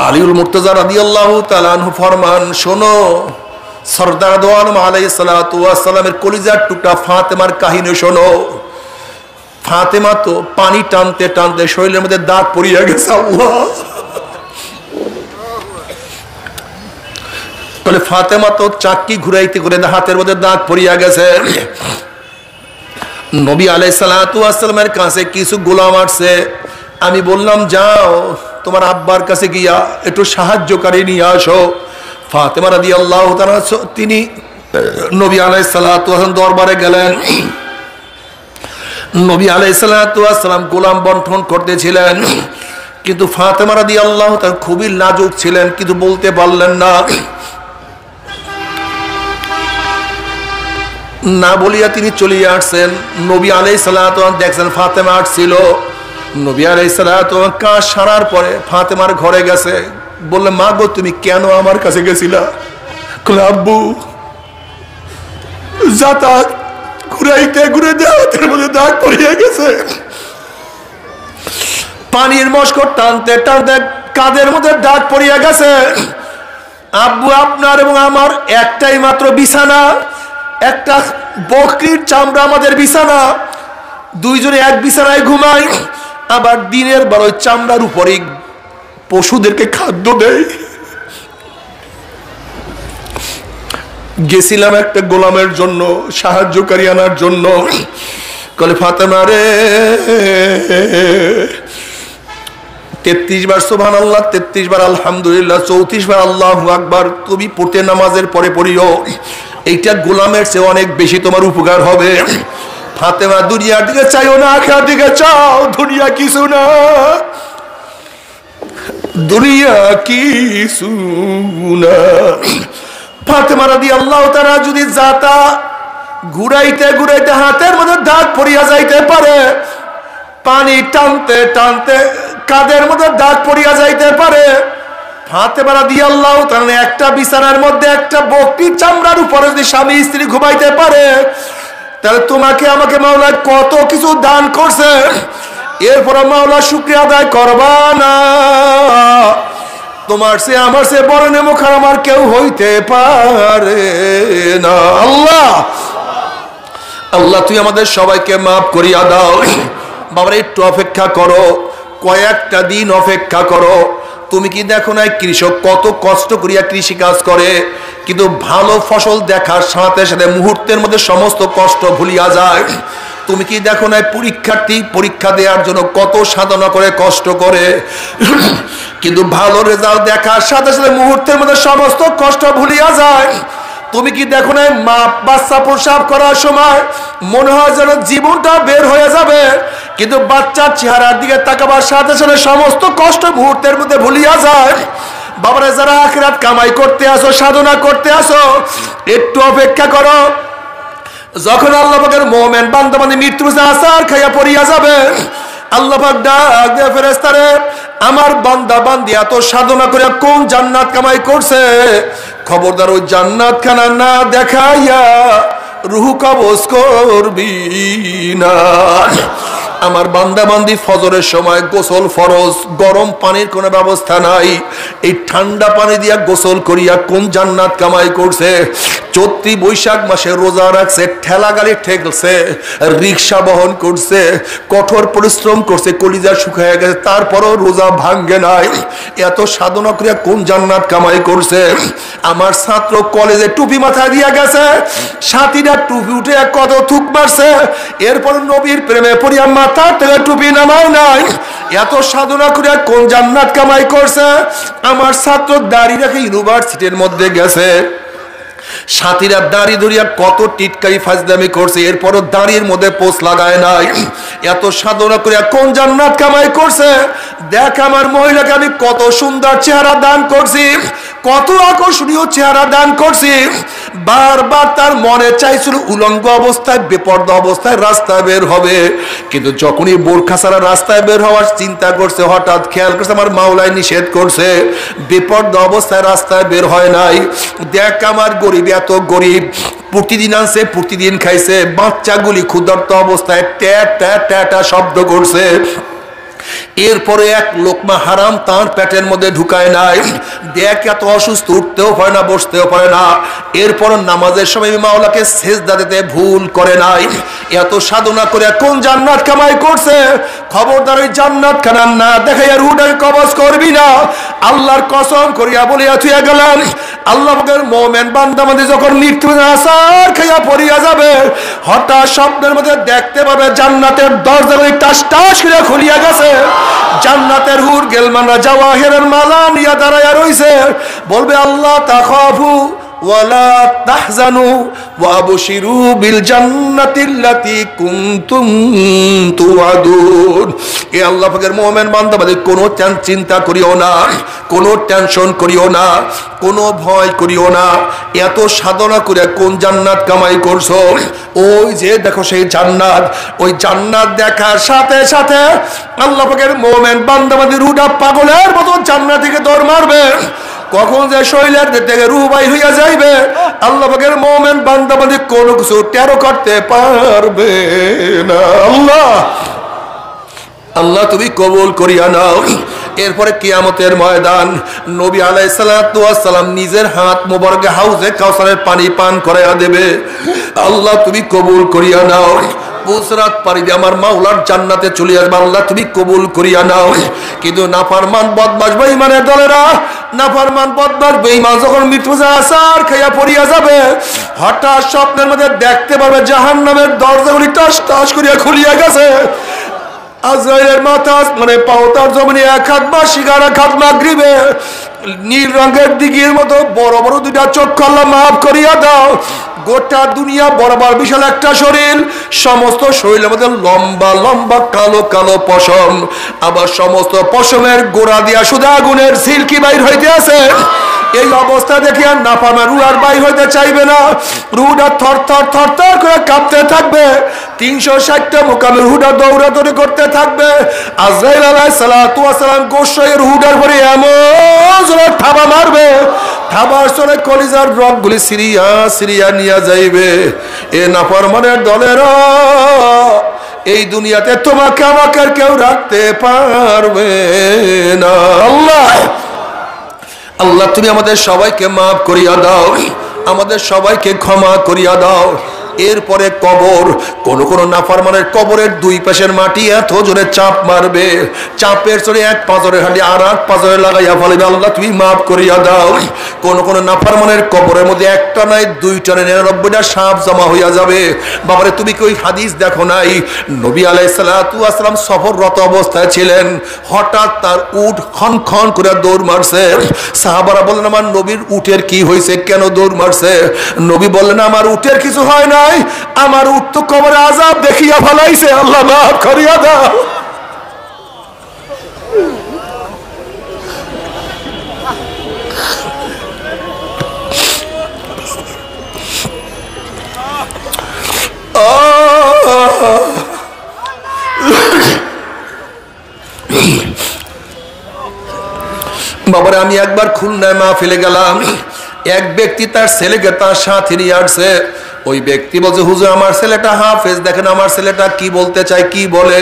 Speaker 1: আলিউল মুর্তজা রাদিয়াল্লাহু তাআলা আনহু ফরমান, শোনো সরদার দো আলম আলাইহিস সালাতু ওয়াস সালামের কলিজার টুকরা ফাতেমার কাহিনী শোনো। ফাতেমা তো পানি টানতে টানতে শরীরের মধ্যে দাগ পড়িয়া গেছে। আল্লাহ বলে ফাতেমা তো চাক্কি ঘুরাইতে করে হাতের মধ্যে দাগ পড়িয়া গেছে। নবী আলাইহিস সালাতু ওয়াস সালামের কাছে কিছু গোলাম আসছে, আমি বললাম যাও তোমার আব্বার কাছে গিয়া একটু সাহায্যকারী নিয়ে আসো। ফাতেমা রাদিয়াল্লাহু তাআলা তিনি নবী আলাইহিস সালাতু ওয়াস সালাম দরবারে গেলেন। নবী আলাইহিস সালাতু ওয়াস সালাম গোলাম বন্টন করতেছিলেন, কিন্তু ফাতেমা রাদিয়াল্লাহু তাআলা খুবই লাজুক ছিলেন, কিন্তু বলতে পারলেন না। না বলিয়া তিনি চলে আসছেন। নবী আলাইহিস সালাতু ওয়াস সালাম দেখছেন ফাতেমা আসছিল। নবী আলাইহিস সালাতু ওয়াস সালাম কাজ সারার পরে ফাতেমার ঘরে গেছে, বললে মা গো তুমি কেন আমার কাছে গেছিলা? কলে আব্বু যাতায়াত ঘুরাইতে ঘুরাইতে হাতের মধ্যে দাগ পড়িয়া গেছে, পানির মশক টানতে টানতে কাঁধের মধ্যে দাগ পড়িয়া গেছে। আব্বু আপনার এবং আমার একটাই মাত্র বিছানা, একটা বকরির চামড়া আমাদের বিছানা, দুইজনে এক বিছানায় ঘুমাই, আবার দিনের বেলা ওই চামড়ার উপরে পশুদেরকে খাদ্য দেয়। গেছিলাম একটা গোলামের জন্য, সাহায্যকারী আনার জন্য। কলে ফাতেমা রে 33 বার সুবহানাল্লাহ, 33 বার আলহামদুলিল্লাহ, 34 বার আল্লাহু আকবার তুমি পড়তে নামাজের পরে পড়িও, এইটা গোলামের চেয়ে অনেক বেশি তোমার উপকার হবে। ফাতেমা দুনিয়ার দিকে চাইও না, আখিরাতের দিকে চাও। দুনিয়া কিছু না, দুনিয়া কিছু না। ফাতেমা রাদিয়াল্লাহু তাআলা যদি যাতা ঘুরাইতে ঘুরাইতে হাতের মধ্যে দাগ পড়িয়া যাইতে পারে, পানি টানতে টানতে কাঁধের মধ্যে দাগ পড়িয়া যাইতে পারে, ফাতেমা রাদিয়াল্লাহু তাআলা একটা বিছানার মধ্যে একটা বকরির চামড়ার উপরে যদি স্বামী স্ত্রী ঘুমাইতে পারে, তাহলে তোমাকে আমাকে মাওলা কত কিছু দান করছে, এরপরে মাওলা শুকরিয়া আদায় করবা না? তোমার সে আমার সে বড় নেমুখ আমার কেউ হইতে পারে না। আল্লাহ আল্লাহ তুই আমাদের সবাইকে মাফ করিয়া দাও। বাবার একটু অপেক্ষা করো, কয়েকটা দিন অপেক্ষা করো। তুমি কি দেখো না কৃষক কত কষ্ট করিয়া কৃষি কাজ করে, কিন্তু ভালো ফসল দেখার সাথে সাথে মুহূর্তের মধ্যে সমস্ত কষ্ট ভুলিয়া যায়। তুমি কি দেখো না পরীক্ষার্থী পরীক্ষা দেওয়ার জন্য কত সাধনা করে কষ্ট করে, কিন্তু ভালো রেজাল্ট দেখার সাথে সাথে মুহূর্তের মধ্যে সমস্ত কষ্ট ভুলিয়া যায়। তুমি কি দেখো না মা বাচ্চা প্রসাব করার সময় মনে হয় যেন জীবনটা বের হয়ে যাবে, কিন্তু বাচ্চার চেহারার দিকে তাকাবার সাথে সাথে সমস্ত কষ্ট মুহূর্তের মধ্যে ভুলিয়া যায়। বাবারা যারা আখিরাত কামাই করতে আসো, সাধনা করতে আসো, একটু অপেক্ষা করো। যখন আল্লাহ পাকের মুমিন বান্দা বান্দী মৃত্যু আসার খাইয়া পড়িয়া যাবে, আল্লাহ পাক ডাক দিয়ে ফেরেশতারে আমার বান্দা বান্দি এত সাধনা করে কোন জান্নাত কামাই করছে খবরদার ওই জান্নাত খানা না দেখাইয়া রূহ কবজ করবি না। আমার বান্দা বান্দি ফজরের সময় গোসল ফরজ, গরম পানির কোনো ব্যবস্থা নাই, এই ঠান্ডা পানি দিয়া গোসল করিয়া কোন জান্নাত কামাই করছে। চৈত্রী বৈশাখ মাসে রোজা রাখছে, ঠেলা গাড়ি ঠেকছে, রিক্সা বহন করছে, কঠোর পরিশ্রম করছে, কলিজা শুকায় গেছে, তারপরও রোজা ভাঙ্গে নাই। এত সাধনা করিয়া কোন জান্নাত কামাই করছে। আমার ছাত্র কলেজে টুপি মাথায় দিয়া গেছে, সাথীরা টুপি উঠে কত থুক মারছে, এরপর নবীর প্রেমে পড়িয়া মাথার থেকে টুপি নামায় নাই। এত সাধনা করিয়া কোন জান্নাত কামাই করছে। আমার ছাত্র দাঁড়িয়ে রেখে ইউনিভার্সিটির মধ্যে গেছে, সাথীরা দাড়ি ধরিয়া কত টিটকারি ফাজলামি করছে, এরপরও দাড়ির মধ্যে পোষ লাগায় নাই। এত সাধনা করিয়া কোন জান্নাত কামাই করছে। দেখ আমার মহিলাকে আমি কত সুন্দর চেহারা দান করছি, কত আকর্ষণীয় চেহারা দান করছি। বারবার তার মনে চাইছিল উলঙ্গ অবস্থায় বেপর্দা অবস্থায় রাস্তায় বের হবে, কিন্তু যখনই বোরখা ছাড়া রাস্তায় বের হওয়ার চিন্তা করছে, হঠাৎ খেয়াল করছে আমার মাওলাই নিষেধ করছে, বেপর্দা অবস্থায় রাস্তায় বের হয় নাই। দেখ আমার গরিব এত গরিব, প্রতিদিন আনছে প্রতিদিন খাইছে, বাচ্চাগুলি ক্ষুধার্ত অবস্থায় ট্যাট ট্যাট ট্যাটা শব্দ করছে, এরপরে এক লোকমা হারাম তার পেটের মধ্যে ঢুকায় নাই। দেখ এত অসুস্থ, উঠতেও পারে না, বসতেও পারে না, এরপর নামাজের সময় মাওলাকে সেজদা দিতে ভুল করে নাই। এত সাধনা করে কোন জান্নাত কামাই করছে। খবরদার ওই জান্নাত খানা না দেখাইয়া রুহটাকে কবজ করবি না। আল্লাহর কসম করিয়া বলিয়া থুইয়া গেলেন, আল্লাহ পাকের মুমিন বান্দা বান্দি যখন মৃত্যু আসার খাইয়া পড়িয়া যাবে, হঠাৎ স্বপ্নের মধ্যে দেখতে পাবে জান্নাতের দরজাগুলি টাস টাস করে খুলিয়া গেছে, জান্নাতের হুর গেলমানরা জাওয়াহিরের মালা নিয়ে দাঁড়াইয়া রইছে, বলবে আল্লাহ তাখাফু ওয়ালা তাহজানু ওয়াবশিরু বিল জান্নাতিল্লাতী কুনতুম তুআদুন। এ আল্লাহ পাকের মুমিন বান্দা বান্দী কোনো চিন্তা করিও না, কোনো টেনশন করিও না, কোনো ভয় করিও না। এত সাধনা করে কোন জান্নাত কামাই করছো। ওই যে দেখো সেই জান্নাত, ওই জান্নাত দেখার সাথে সাথে আল্লাহ পাকের মুমিন বান্দা বান্দী রুহটা পাগলের মতো জান্নাত থেকে দৌড় মারবে। কখন যে শরীরের থেকে রূহ বাই হইয়া যাইবে, আল্লাহ পাকের মুমিন বান্দা বান্দী কোনো কিছু টেরো করতে পারবে না। আল্লাহ আল্লাহ তুমি কবুল করিয়া নাও। এরপরে কিয়ামতের ময়দান নবী আলাইহিস সালাতু ওয়াস সালাম নিজের হাত মোবারকে হাউজে কাউসারের পানি পান করাইয়া দেবে। আল্লাহ তুমি কবুল করিয়া নাও। পুসরাত পারি দিয়ে আমার মাওলার জান্নাতে চলে আসবে, আল্লাহ তুমি কবুল করিয়া নাও। কিন্তু নাফরমান বদমাশ বেঈমানের দলেরা, নাফরমান বদমাশ বেঈমান যখন মৃত্যু আসার খাইয়া পড়িয়া যাবে, হঠাৎ স্বপ্নের মধ্যে দেখতে পাবে জাহান্নামের দরজাগুলি টাস টাস করিয়া খুলিয়া গেছে। আজরাইলের মাথা মানে পাওতার জমিনে এক হাত বা শিকার এক হাত মাগরিবে, নীল রঙের দিঘির মতো বড় বড় দুইটা চক্ষু আল্লাহ মাফ করিয়া দাও। গোটা দুনিয়া বরাবর বিশাল একটা শরীর, সমস্ত শরীরের মধ্যে লম্বা লম্বা কালো কালো পশম, আবার সমস্ত পশমের গোড়া দিয়া শুধু আগুনের সিল্কি বাইর হইতে আছে। এই অবস্থা দেখে আর নাফরমান রূহ আর বাইর হইতে চাইবে না, রূহটা থর থর থর থর করে কাঁপতে থাকবে। 360টা মোকামে রূহটা দৌড়াদৌড়ি করতে থাকবে। আজরাইল আলাইহিস সালাতু ওয়াস সালাম গোশয়ে রূহটার পরে এমন জোরে থাবা মারবে, থাবার চলে কলিজার রগগুলি সিরিয়া সিরিয়া নিয়ে যাইবে। এ নাফরমানের দলেরা, এই দুনিয়াতে তোমাকে আমাকে কেউ রাখতে পারবে না। আল্লাহ আল্লাহ তুমি আমাদের সবাইকে মাফ করিয়া দাও, আমাদের সবাইকে ক্ষমা করিয়া দাও। এরপরে কবর, কোন কোন নাফরমানের কবরের দুই পাশের মাটি এত জোরে চাপ মারবে, চাপের চড়ে এক পাঁজরের হাঁটি আর এক পাঁজরে লাগাইয়া ফেলবে, আল্লাহ তুমি মাফ করিয়া দাও। কোন কোন নাফরমানের কবরের মধ্যে একটা নাই দুইটা 99টা সাপ জমা হইয়া যাবে। বাবারে তুমি কি ওই হাদিস দেখো নাই? নবী আলাইহিস সালাতু ওয়াস সালাম সফররত অবস্থায় ছিলেন, হঠাৎ তার উট খন খন করে দৌড় মারছে। সাহাবারা বললেন আমার নবীর উটের কি হয়েছে, কেন দৌড় মারছে? নবী বললেন আমার উটের কিছু হয় না, আমার উট তো কবরে আযাব দেখিয়া ফলাইছে, আল্লাহ মাফ করিয়া দাও। বাবারে আমি একবার খুলনায় মাহফিলে গেলাম, এক ব্যক্তি তার ছেলেকে তার সাথে নিয়ে আসছে। ওই ব্যক্তি বলছে, হুজুর আমার ছেলেটা হাফেজ, দেখেন আমার ছেলেটা কি বলতে চায়, কি বলে।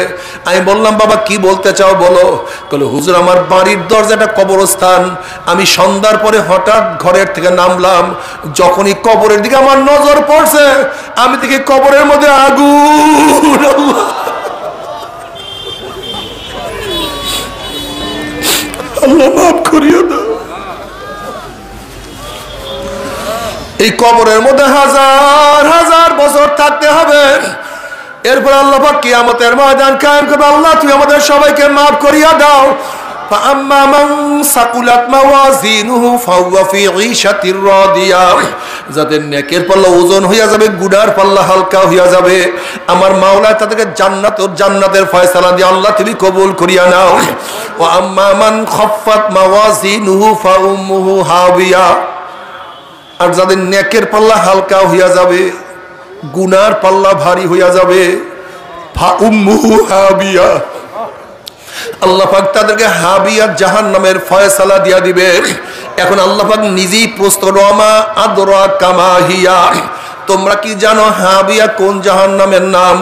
Speaker 1: আমি বললাম, বাবা কি বলতে চাও বলো। বলে, হুজুর আমার বাড়ির দরজাটা কবরস্থান, আমি সন্ধ্যার পরে হঠাৎ ঘরের থেকে নামলাম, যখনই কবরের দিকে আমার নজর পড়ছে আমি দেখি কবরের মধ্যে আগুন। আল্লাহ মাফ করিয়ে দাও। এই কবরের মধ্যে হাজার হাজার বছর থাকতে হবে, এরপর আল্লাহ পাক কিয়ামতের ময়দান কায়েম করবে। আল্লাহ তুমি আমাদের সবাইকে মাফ করিয়া দাও। فأما من ثقلت موازينه فهو في عيشة راضية, যাদের নেকের পাল্লা ওজন হইয়া যাবে, গুনার পাল্লা হালকা হইয়া যাবে, আমার মাওলা তাদেরকে জান্নাতের ফয়সালা দিয়ে আল্লাহ তুমি কবুল করিয়া নাও। وأما من خفت موازينه فأمه هاوية, আর যাদের নেকের পাল্লা হালকা হইয়া যাবে, গুনার পাল্লা ভারী হইয়া যাবে, ফাউম্মুহু হাবিয়া, আল্লাহ পাক তাদেরকে হাবিয়া জাহান্নামের ফয়সালা দিয়া দিবে। এখন আল্লাহ পাক নিজেই প্রশ্ন, রমা আদরা কামা হিয়া, তোমরা কি জানো হাবিয়া কোন জাহান্নামের নাম?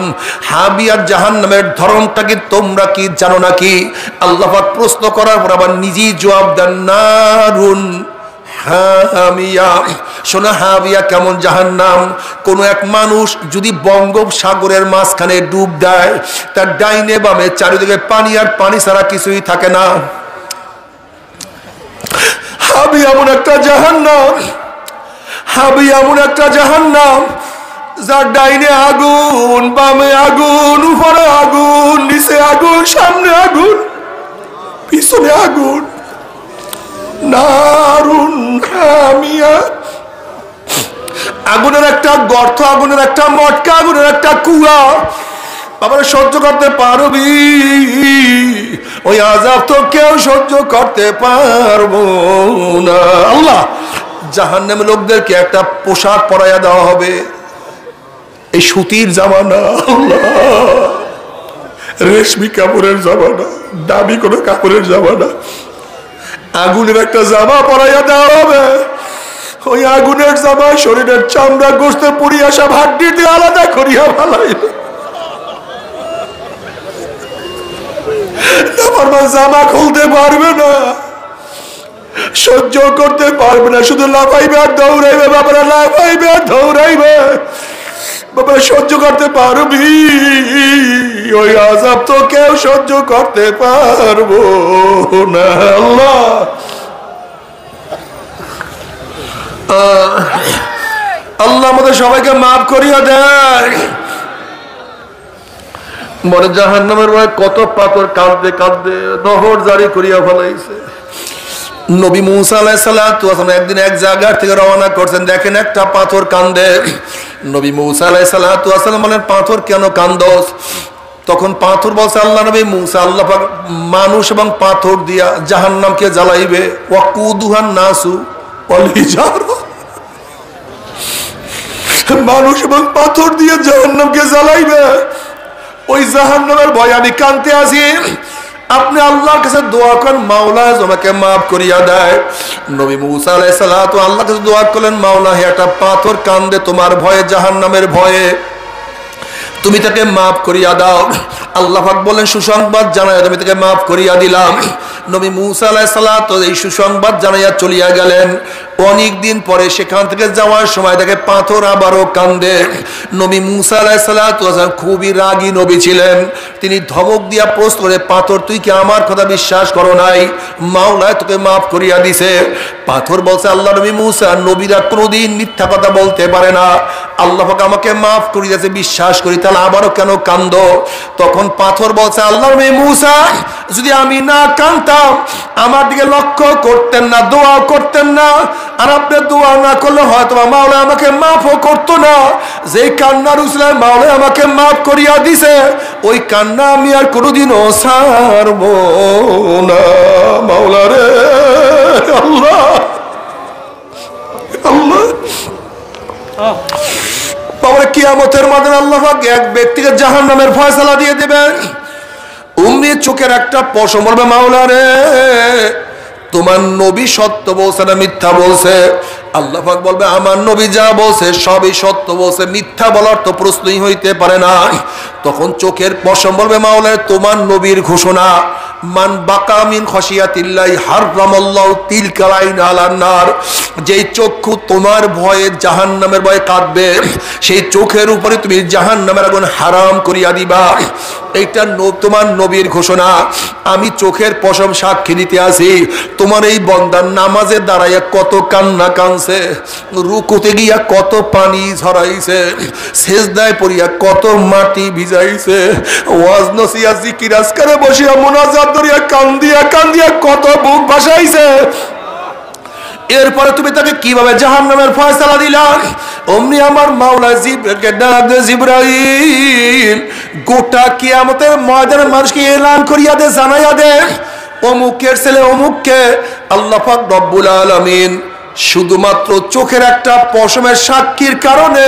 Speaker 1: হাবিয়া জাহান্নামের ধরনটা কি তোমরা কি জানো নাকি? আল্লাহ পাক প্রশ্ন করার পর আবার নিজেই জবাব দেন, নারুন হামিয়া। শোনো হাবিয়া কেমন জাহান্নাম। কোন এক মানুষ যদি বঙ্গোপসাগরের মাঝখানে ডুব দেয়, তার ডাইনে বামে চারিদিকে পানি আর পানি ছাড়া কিছুই থাকে না। হাবিয়া এমন একটা জাহান্নাম, হাবিয়া এমন একটা জাহান্নাম যার ডাইনে আগুন, বামে আগুন, উপরে আগুন, নিচে আগুন, সামনে আগুন, পিছনে আগুন। নারুন হামিয়া, আগুনের একটা গর্ত, আগুনের একটা মটকা, আগুনের একটা কুয়া। বাবা সহ্য করতে পারবি? ওই আযাব তো কেউ সহ্য করতে পারবো না। আল্লাহ জাহান্নামী লোকদেরকে একটা পোশাক পরাইয়া দেওয়া হবে, এই সুতির জামানা, আল্লাহ রেশমি কাপড়ের জামানা, দামি কোনো কাপড়ের জামানা, আগুনের একটা জামা পরাইয়া দেওয়া হবে। ওই আগুনের জামা শরীরের চামড়া গোস্ত পুড়িয়া সব হাড্ডি দিয়ে আলাদা করিয়া ফেলাইবে। জামা খুলতে পারবে না, সহ্য করতে পারবে না, শুধু লাফাইবে আর দৌড়াইবে। বাবারা লাফাইবে আর দৌড়াইবে। বাবারা সহ্য করতে পারবি? ওই আযাব তো কেউ সহ্য করতে পারবো না। আল্লাহ আল্লাহ আমাদের সবাইকে মাফ করিয়া দেয়। মনে জাহান্নামের ভয় কত পাথর কাঁদতে কাঁদতে নহর জারি করিয়া ফেলাইছে। নবী মুসা আলাইহিস সালাতু ওয়াস সালাম একদিন এক জায়গা থেকে রওনা করছেন, দেখেন একটা পাথর কান্দে। নবী মুসা আলাইহিস সালাতু ওয়াস সালাম বলেন, পাথর কেন কান্দোস? তখন পাথর বলছে, আল্লাহ নবী মুসা, আল্লাহ পাক মানুষ এবং পাথর দিয়া জাহান্নামকে জ্বালাইবে। ওয়াকুদুহান নাসু ওয়াল হিজারা, মানুষ এবং পাথর দিয়ে জাহান্নামকে জ্বালাইবে। ওই জাহান্নামের ভয় আমি কাঁদতে আছি। আপনি আল্লাহর কাছে দোয়া করেন, মাওলা আমাকে মাফ করিয়া দেয়। নবী মুসা আলাইহিস সালাতু আল্লাহর কাছে দোয়া করলেন, মাওলা হে একটা পাথর কান্দে তোমার ভয়ে, জাহান্নামের ভয়ে, তুমি তাকে মাফ করিয়া দাও। আল্লাহ পাক বলেন, সুসংবাদ জানাই আমি তাকে মাফ করিয়া দিলাম। নবী মুসা আলাইহিস সালাতু এই সুসংবাদ জানাইয়া চলিয়া গেলেন। অনেক দিন পরে সেখান থেকে যাওয়ার সময় দেখে পাথর আবারও কান্দে। নবী মুসা আলাইহিস সালাতু খুবই রাগী নবী ছিলেন। তিনি ধমক দিয়া প্রশ্ন করে, পাথর তুই কি আমার কথা বিশ্বাস করো নাই? মাওলা তোকে মাফ করিয়া দিছে। পাথর বলছে, আল্লাহ নবী মুসা, নবীরা কোনোদিন মিথ্যা কথা বলতে পারে না, আল্লাহ পাক আমাকে মাফ করে দিয়েছে, বিশ্বাস করি, তাহলে আবারও কেন কান্দো? তখন পাথর বলছে, আল্লাহ নবী মুসা, যদি আমি না কাঁদতাম আমার দিকে লক্ষ্য করতেন না, দোয়া করতেন না, আর আপনি দোয়া না করলে হয়তো মাওলা আমাকে মাফও করতো না। যেই কান্নার উসিলায় মাওলা আমাকে মাফ করিয়া দিছে, ওই কান্না আমি আর কোনোদিনও ছাড়বো না। মাওলা রে, আল্লাহ আল্লাহ বাবা, কিয়ামতের মাঠে আল্লাহ পাক এক ব্যক্তিকে জাহান্নামের ফয়সালা দিয়ে দেবেন। অমনি চোখের একটা পশম বলবে, মাওলা রে তোমার নবী সত্য বলছে না মিথ্যা বলছে? আল্লাহ পাক বলবে আমার নবী যা বলছে সবই সত্য বলছে, মিথ্যা বলার তো প্রশ্নই হইতে পারে না। তখন চোখের পশম বলবে মাওলানা তোমার নবীর ঘোষণা, মান বাকা মিন খাশিয়াতিল্লাহি হারামাল্লাহু তিলকাল আইন আলান নার, যেই চক্ষু তোমার ভয়ে জাহান্নামের ভয়ে কাঁদবে সেই চোখের উপরে তুমি জাহান্নামের আগুন হারাম করিয়া দিবা। এইটা তোমার নবীর ঘোষণা। আমি চোখের পশম সাক্ষী দিতে আসি, তোমার এই বান্দার নামাজে দাঁড়াইয়া কত কান্না কানছে, রুকুতে গিয়া কত পানি ঝরাইছে, সেজদায় পড়িয়া কত মাটি ভিজাইছে, ওয়াজ নসিহত জিকির আজকারে বসিয়া মুনাজাত ধরিয়া কান্দিয়া কান্দিয়া কত বুক ভাসাইছে। এরপরে তুমি তাকে কিভাবে জাহান্নামের ফয়সালা দিলা? অমনি আমার মাওলা জিবরাইলকে ডাক দে, জিবরাইল গোটা কিয়ামতের ময়দানে মানুষকে এলান করিয়া দে, জানাইয়া দে অমুকের ছেলে অমুককে আল্লাহ পাক রব্বুল আলামিন শুধুমাত্র চোখের একটা পশমের সাক্ষীর কারণে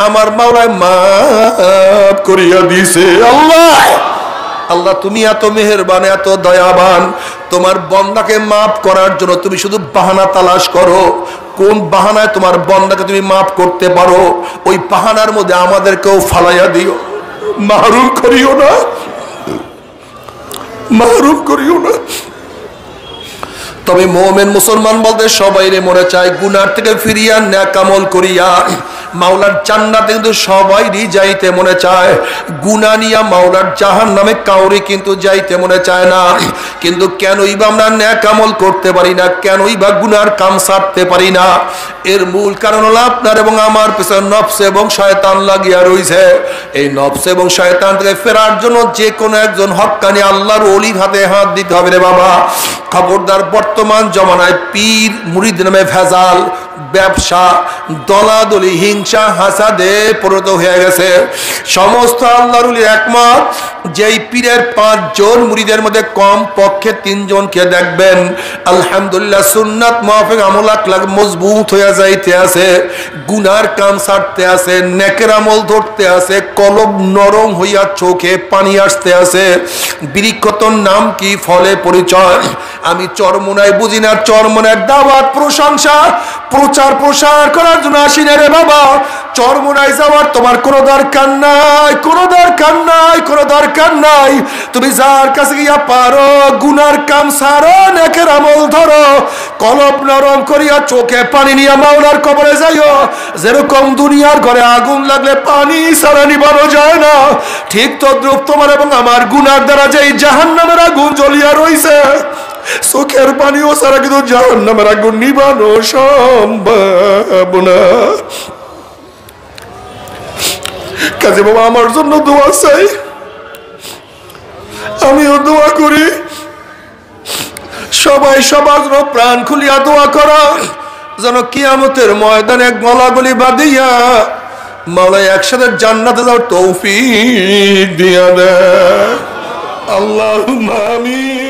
Speaker 1: আমার মাওলায় মাফ করিয়া দিছে। আল্লাহ আল্লাহ তুমি এত মেহেরবান, এত দয়াবান, তোমার বান্দাকে মাফ করার জন্য তুমি শুধু বাহানা তালাশ করো। কোন বাহানায় তোমার বান্দাকে তুমি মাফ করতে পারো, ওই বাহানার মধ্যে আমাদেরকেও ফালাইয়া দিও, মাহরুম করিও না, মাহরুম করিও না। তবে মুমিন মুসলমান বলতে সবাই রে মনে চায় গুনাহ থেকে ফিরিয়া নেক আমল করিয়া মাওলার জান্নাতে কিন্তু সবাইরই যাইতে মনে চায়। গুনাহ নিয়া মাওলার জাহান্নামে কাউরি কিন্তু যাইতে মনে চায় না। কিন্তু কেনই বা আমরা নেক আমল করতে পারি না, কেনই বা গুনার কাম ছাড়তে পারি না? এর মূল কারণ হলো আপনার এবং আমার পেছনে নফস এবং শয়তান লাগিয়া রইছে। এই নফস এবং শয়তান থেকে ফেরার জন্য যে কোনো একজন হক্কানি আল্লাহর ওলির হাতে হাত দিতে হবে রে বাবা। খবরদার, বর্তমান জমানায় পীর মুরিদ নামে ভেজাল, ব্যবসা, দলাদলি, হিংসা, হাসাদে পরিণত হয়ে গেছে। সমস্ত আল্লাহর ওলি একমত, যেই পীরের 5 জন মুরিদের মধ্যে কম পক্ষে 3 জনকে দেখবেন আলহামদুলিল্লাহ সুন্নাত মাফিক আমল আখলাক মজবুত হয়ে যাইতে আছে, গুনার কাম ছাড়তে আছে, নেকের আমল ধরতে আছে, কলব নরম হইয়া চোখে পানি আসতে আছে। বৃক্ষতর নাম কি, ফলে পরিচয়। আমি চরমোনায় বুঝি না, চরমোনার দাওয়াত প্রশংসা প্রচার প্রসার করার জন্য আসি না রে বাবা। চরমোনায় যাওয়ার তোমার কোনো দরকার নাই, কোনো দরকার নাই, কোনো দরকার নাই। তুমি যার কাছে গিয়া পারো গুনার কাম সারো, নেকের আমল ধরো, কলব নরম করিয়া চোখে পানি নিয়ে মাওলার কবরে যাইও। যেরকম দুনিয়ার ঘরে আগুন লাগলে পানি ছাড়া নিবানো যায় না, ঠিক তদ্রুপ তোমার এবং আমার গুনার দ্বারা যেই জাহান্নামের আগুন জ্বলিয়া রইছে, চোখের পানিও ছাড়া কিন্তু জাহান্নামের আগুন নিবানো সম্ভব না। কাজে বাবা আমার জন্য দোয়া চাই, আমিও দোয়া করি, সবাই সবার জন্য প্রাণ খুলিয়া দোয়া করা, যেন কিয়ামতের ময়দানে গলাগলি বাঁধিয়া মাওলা একসাথে জান্নাতে যাওয়ার তৌফিক দিয়া দেয়। আল্লাহুম্মা আমিন।